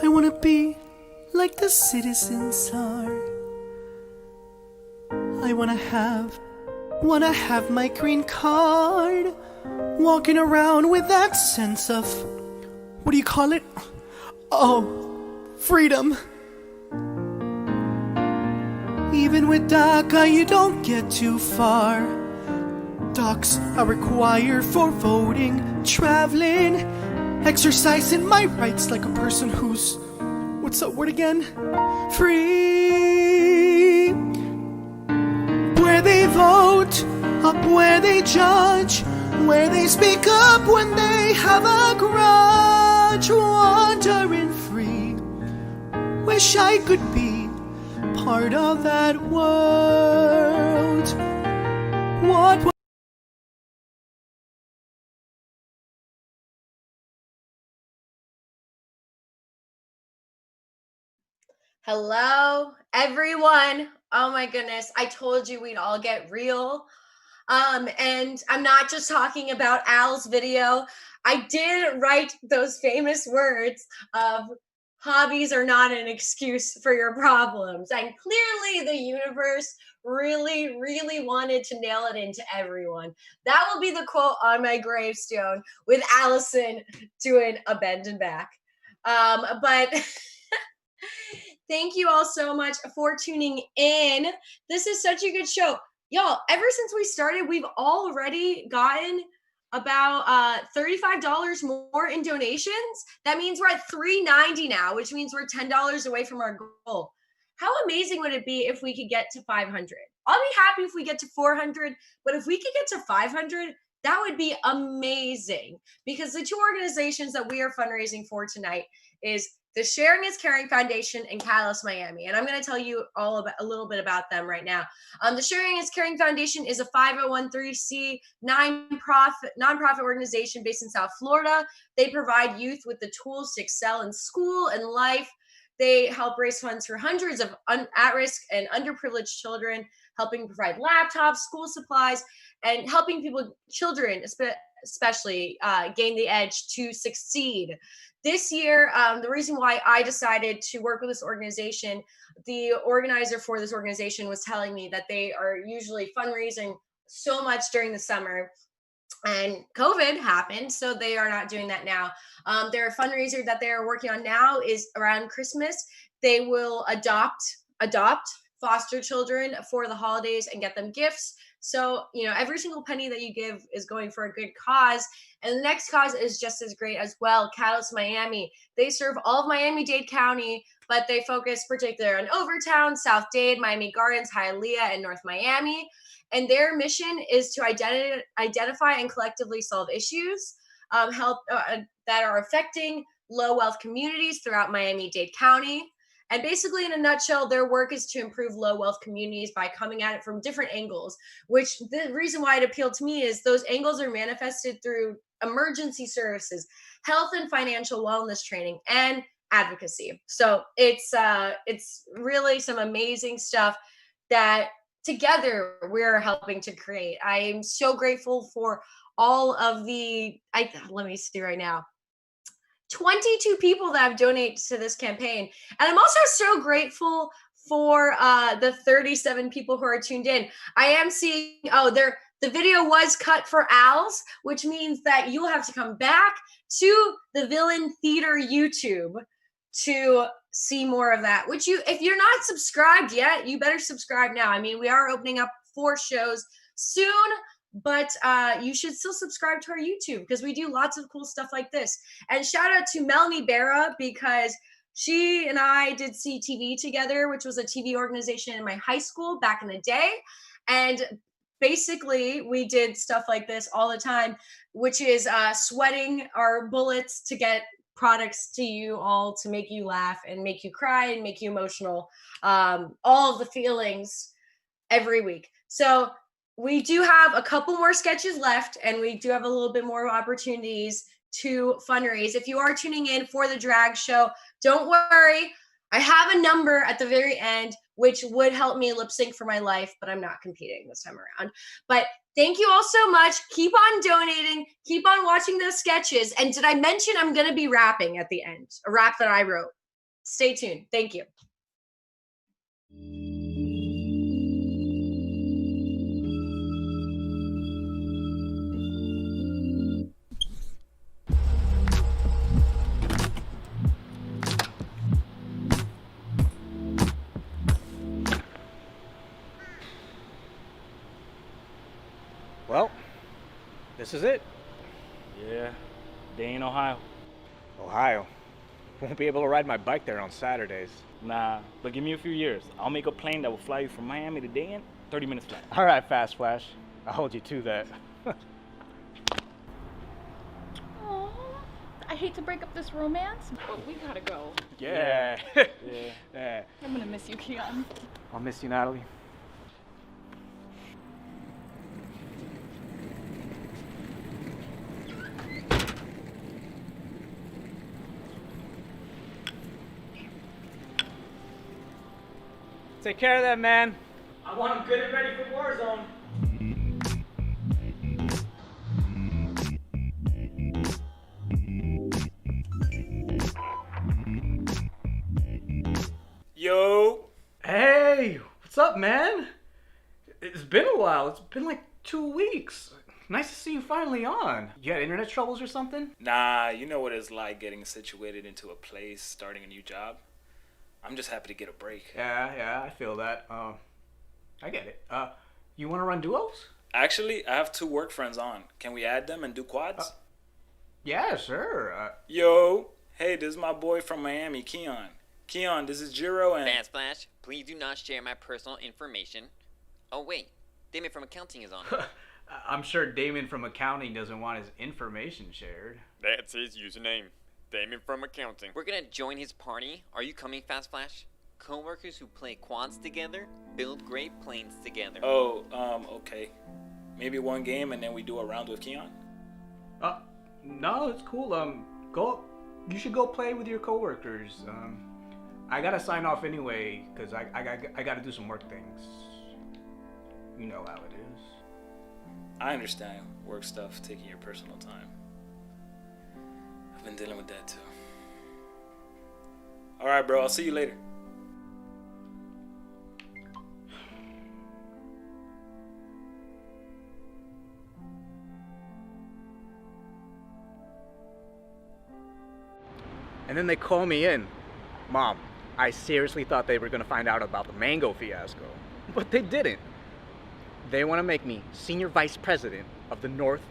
I want to be like the citizens are. I wanna have my green card. Walking around with that sense of, what do you call it? Oh, freedom. Even with DACA, you don't get too far. Docs are required for voting, traveling, exercising my rights like a person who's, what's that word again? Free. Where they vote, up where they judge, where they speak up when they have a grudge. Wandering free, wish I could be part of that world. What Hello, everyone. Oh my goodness. I told you we'd all get real. And I'm not just talking about Al's video. I did write those famous words of hobbies are not an excuse for your problems. And clearly the universe really, really wanted to nail it into everyone. That will be the quote on my gravestone with Allison doing a bend and back. But thank you all so much for tuning in. This is such a good show. Y'all, ever since we started, we've already gotten about $35 more in donations. That means we're at $3.90 now, which means we're $10 away from our goal. How amazing would it be if we could get to 500? I'll be happy if we get to 400, but if we could get to 500, that would be amazing, because the two organizations that we are fundraising for tonight is the Sharing is Caring Foundation and Catalyst Miami. And I'm going to tell you all about a little bit about them right now. The Sharing is Caring Foundation is a 501(c) nonprofit organization based in South Florida. They provide youth with the tools to excel in school and life. They help raise funds for hundreds of at-risk and underprivileged children, helping provide laptops, school supplies, and helping children especially gain the edge to succeed. This year, the reason why I decided to work with this organization, the organizer for this organization was telling me that they are usually fundraising so much during the summer, and COVID happened, so they are not doing that now. Their fundraiser that they are working on now is around Christmas. They will adopt foster children for the holidays and get them gifts. So, every single penny that you give is going for a good cause. And the next cause is just as great as well. Catalyst Miami. They serve all of Miami-Dade County, but they focus particularly on Overtown, South Dade, Miami Gardens, Hialeah, and North Miami. And their mission is to identify and collectively solve issues that are affecting low-wealth communities throughout Miami-Dade County. And basically, in a nutshell, their work is to improve low-wealth communities by coming at it from different angles, which the reason why it appealed to me is those angles are manifested through emergency services, health and financial wellness training, and advocacy. So it's really some amazing stuff that together we're helping to create. I am so grateful for all of let me see right now. 22 people that have donated to this campaign. And I'm also so grateful for the 37 people who are tuned in. I am seeing, the video was cut for Al's, which means that you'll have to come back to the Villain Theater YouTube to see more of that, if you're not subscribed yet, you better subscribe now. I mean, we are opening up 4 shows soon, but you should still subscribe to our YouTube because we do lots of cool stuff like this. And shout out to Melanie Barra, because she and I did CTV together, which was a TV organization in my high school back in the day. And basically we did stuff like this all the time, which is sweating our bullets to get products to you all to make you laugh and make you cry and make you emotional, all of the feelings every week. So we do have a couple more sketches left, and we do have a little bit more opportunities to fundraise. If you are tuning in for the drag show, don't worry. I have a number at the very end, which would help me lip sync for my life, but I'm not competing this time around. But thank you all so much. Keep on donating. Keep on watching those sketches. And did I mention I'm going to be rapping at the end? A rap that I wrote. Stay tuned. Thank you. This is it? Yeah, they in Ohio. Ohio. Won't be able to ride my bike there on Saturdays. Nah, but give me a few years. I'll make a plane that will fly you from Miami to Dayton, 30 minutes flat. All right, Fast Flash. I'll hold you to that. I hate to break up this romance, but we gotta go. Yeah. Yeah. I'm gonna miss you, Keon. I'll miss you, Natalie. Take care of that, man. I want him good and ready for Warzone. Yo. Hey, what's up, man? It's been a while. It's been like 2 weeks. Nice to see you finally on. You had internet troubles or something? Nah, you know what it's like getting situated into a place, starting a new job. I'm just happy to get a break. Yeah, I feel that. I get it. You want to run duos? Actually, I have 2 work friends on. Can we add them and do quads? Yeah, sure. Yo, hey, this is my boy from Miami, Keon. Keon, this is Jiro and... Fast Flash, please do not share my personal information. Oh wait, Damon from accounting is on. I'm sure Damon from accounting doesn't want his information shared. That's his username. Damon from accounting. We're gonna join his party. Are you coming, Fast Flash? Co-workers who play quads together build great planes together. Oh, okay. Maybe 1 game and then we do a round with Keon? No, it's cool. You should go play with your coworkers. I gotta sign off anyway, because I gotta do some work things. You know how it is. I understand work stuff taking your personal time. I've been dealing with that too. Alright, bro, I'll see you later. And then they call me in. Mom, I seriously thought they were gonna find out about the mango fiasco, but they didn't. They want to make me senior vice president of the North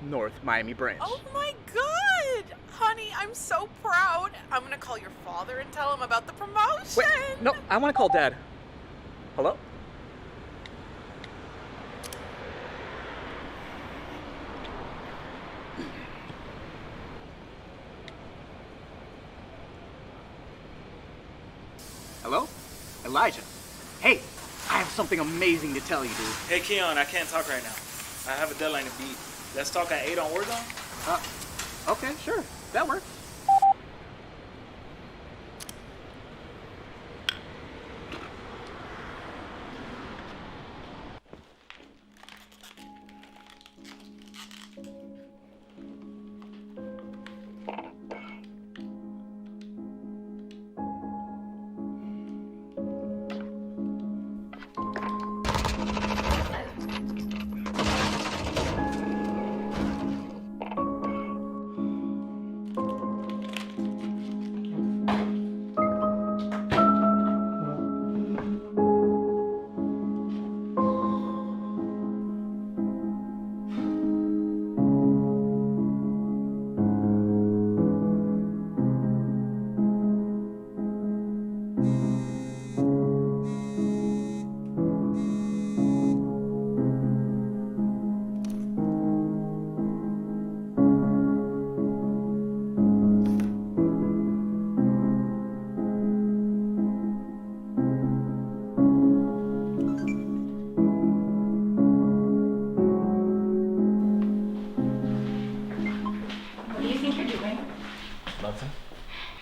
Miami branch. Oh my god! Honey, I'm so proud. I'm gonna call your father and tell him about the promotion. Wait, no, I want to call Dad. Hello? Hello? Elijah. Hey, I have something amazing to tell you, dude. Hey, Keon, I can't talk right now. I have a deadline to beat. Let's talk at 8 on Warzone? Okay, sure. That works.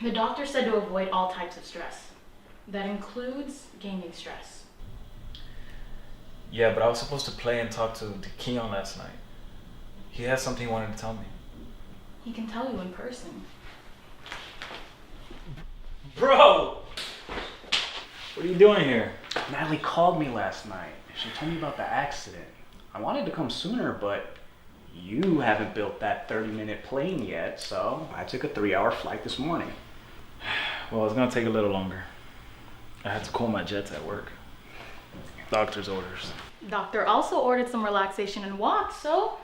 The doctor said to avoid all types of stress. That includes gaming stress. Yeah, but I was supposed to play and talk to Keon last night. He had something he wanted to tell me. He can tell you in person. Bro! What are you doing here? Natalie called me last night. She told me about the accident. I wanted to come sooner, but you haven't built that 30-minute plane yet, so I took a 3-hour flight this morning. Well, it's gonna take a little longer. I had to cool my jets at work. Doctor's orders. Doctor also ordered some relaxation and walks, so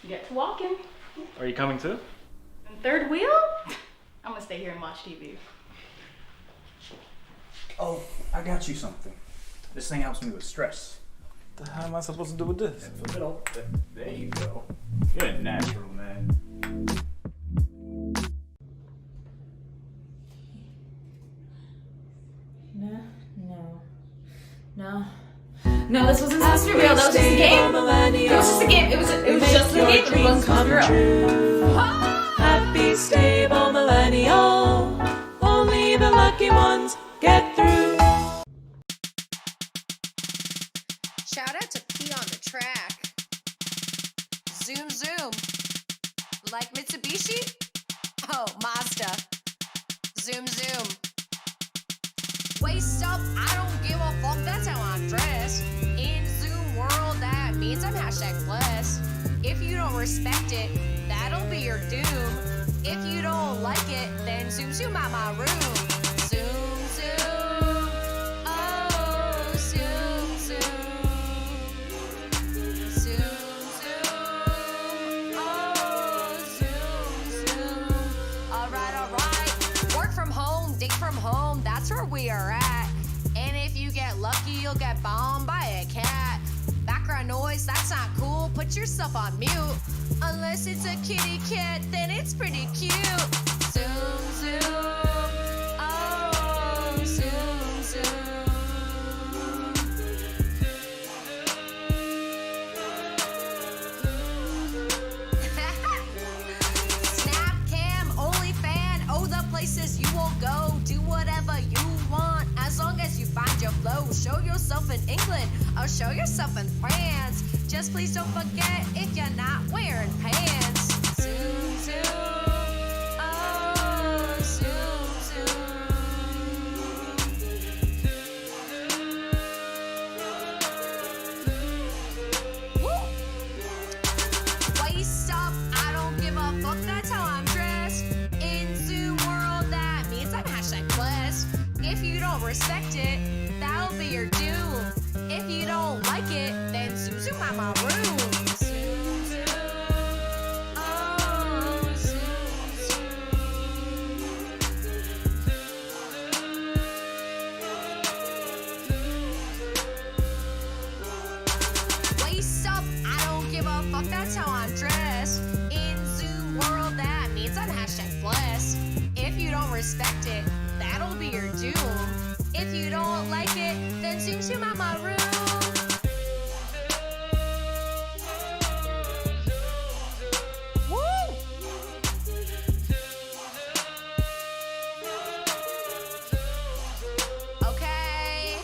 get to walking. Are you coming too? And third wheel? I'm gonna stay here and watch TV. Oh, I got you something. This thing helps me with stress. What the hell am I supposed to do with this? Flip it over. There you go. You're a natural, man. No, this wasn't supposed to be real. That was just a game. It was just a game. It was just a game. It wasn't supposed to be real. Happy, stable millennial. Only the lucky ones get through. Shout out to P on the track. Zoom, zoom. Like Mitsubishi? Oh, Mazda. Zoom, zoom. Waist up, I don't give a fuck, that's how I'm dressed. In Zoom world, that means I'm #blessed. If you don't respect it, that'll be your doom. If you don't like it, then zoom, zoom out my room. Zoom, zoom. Oh, zoom, zoom. Zoom, zoom. Oh, zoom, zoom. Alright. Work from home, dig from home, that's where we are at. And if you get lucky, you'll get bombed by a cat. Background noise, that's not cool, put yourself on mute. Unless it's a kitty cat, then it's pretty cute. Zoom, zoom. Oh, zoom, zoom. Snapcam, OnlyFan, oh, the places you will go. Do whatever you want, as long as you find your flow. Show yourself in England, or show yourself in France. Just please don't forget if you're not wearing pants. Zoom, zoom. Oh, zoom, zoom. Woo! Waist up, I don't give a fuck, that's how I'm dressed. In Zoom world, that means I'm #blessed. If you don't respect it, that'll be your doom. If you don't like it, then zoom, zoom out my room. Zoom, zoom. Oh, zoom, zoom. Waist up, I don't give a fuck, that's how I'm dressed. In Zoom world, that means I'm #blessed. If you don't respect it, that'll be your doom. If you don't like it, then zoom, zoom out my room. Woo! Okay.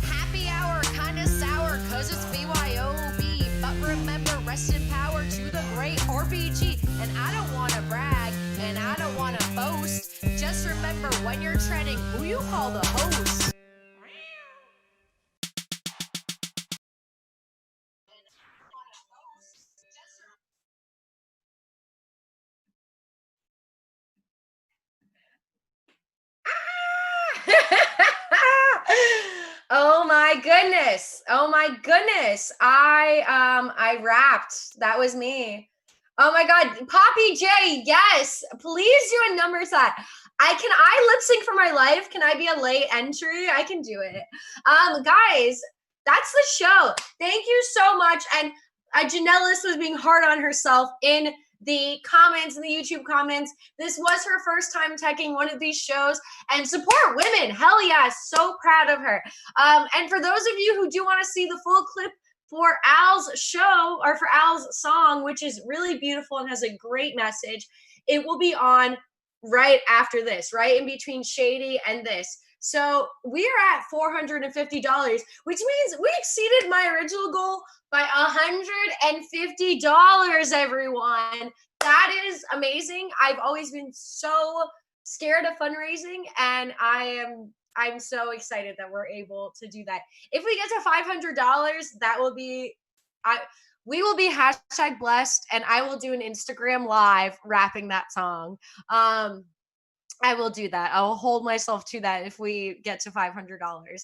Happy hour, kinda sour, cause it's BYOB. But remember, rest in power to the great RBG. And I don't wanna brag, and I don't wanna boast. Just remember when you're treading, who you call the host. Oh my goodness. Oh my goodness. I rapped. That was me. Oh my god. Poppy J, yes. Please do a number set. Can I lip sync for my life? Can I be a late entry? I can do it. Guys, that's the show. Thank you so much. And Janellis was being hard on herself in the comments, in the YouTube comments. This was her first time teching one of these shows, and support women. Hell yeah, so proud of her. And for those of you who do want to see the full clip for Al's show, or for Al's song, which is really beautiful and has a great message, it will be on right after this, right in between Shady and this. So we are at $450, which means we exceeded my original goal by $150, everyone. That is amazing. I've always been so scared of fundraising, and I'm so excited that we're able to do that. If we get to $500, that will be, we will be #blessed, and I will do an Instagram live rapping that song. I will do that. I will hold myself to that if we get to $500.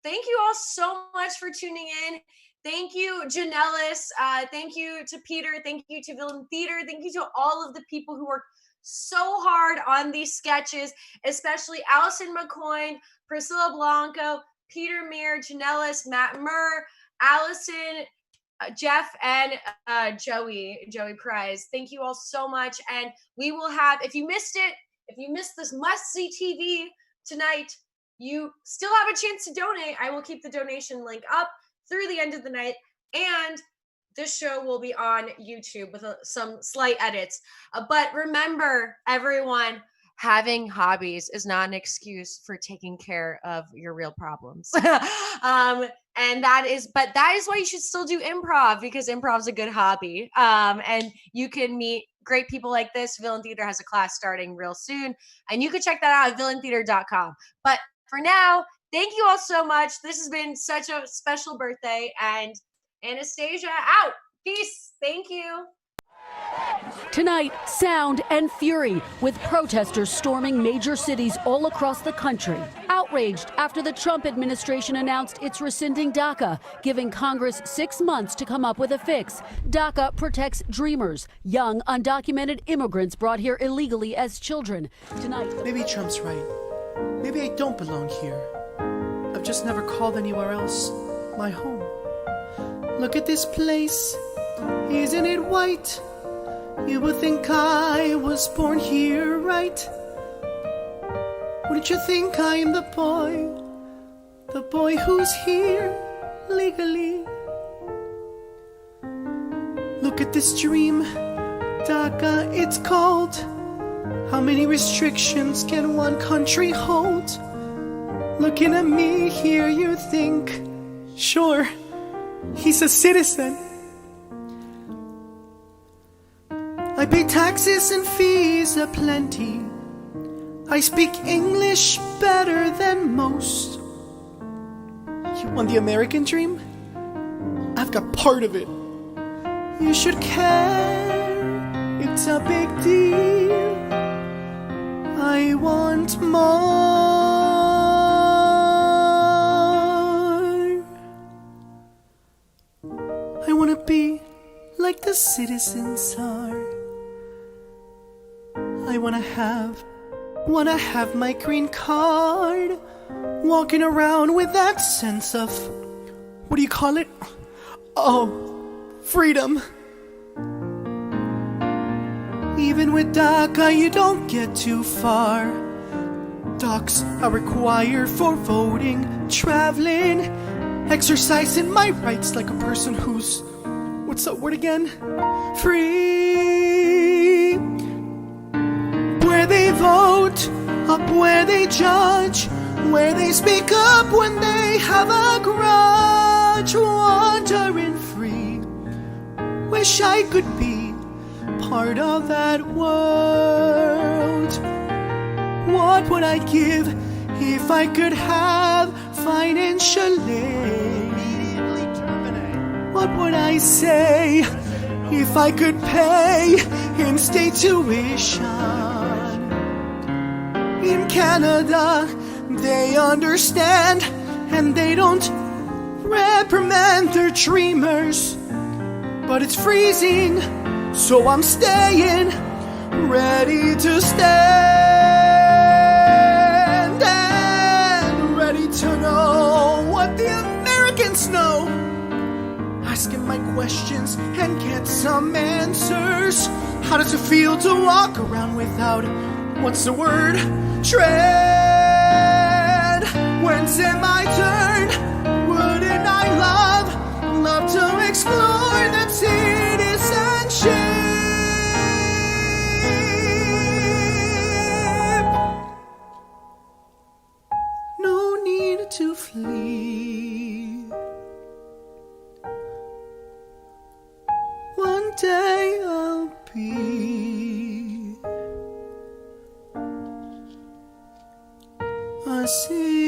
Thank you all so much for tuning in. Thank you, Janellis. Thank you to Peter. Thank you to Villain Theater. Thank you to all of the people who worked so hard on these sketches, especially Allison McCoy, Priscilla Blanco, Peter Meir, Janellis, Matt Murr, Allison, Jeff, and Joey Prize. Thank you all so much. And we will have, if you missed this must-see TV tonight, you still have a chance to donate. I will keep the donation link up through the end of the night, and this show will be on YouTube with some slight edits. But remember, everyone, having hobbies is not an excuse for taking care of your real problems. And that is why you should still do improv, because improv is a good hobby. And you can meet great people like this. Villain Theater has a class starting real soon, and you can check that out at villaintheater.com. But for now, thank you all so much. This has been such a special birthday, and Anastasia out. Peace. Thank you. Tonight, sound and fury with protesters storming major cities all across the country. Outraged after the Trump administration announced it's rescinding DACA, giving Congress 6 months to come up with a fix. DACA protects dreamers, young undocumented immigrants brought here illegally as children. Tonight, maybe Trump's right. Maybe I don't belong here. I've just never called anywhere else my home. Look at this place, isn't it white? You would think I was born here, right? Wouldn't you think I am the boy who's here legally? Look at this dream, DACA it's called. How many restrictions can one country hold? Looking at me here, you think, sure, he's a citizen. I pay taxes and fees aplenty. I speak English better than most. You want the American dream? I've got part of it. You should care, it's a big deal. I want more. I want to be like the citizens are. I wanna have my green card, walking around with that sense of, what do you call it? Oh, freedom. Even with DACA, you don't get too far. Docs are required for voting, traveling, exercising my rights like a person who's, what's that word again? Free. Where they vote, up where they judge, where they speak up when they have a grudge, wandering free. Wish I could be part of that world. What would I give if I could have financial aid? What would I say if I could pay in-state tuition? In Canada, they understand, and they don't reprimand their dreamers. But it's freezing, so I'm staying, ready to stand, and ready to know what the Americans know. Asking my questions and get some answers. How does it feel to walk around without, what's the word? Tread. When's it my turn? Wouldn't I love to explore that citizenship? No need to flee. One day I'll be a citizen.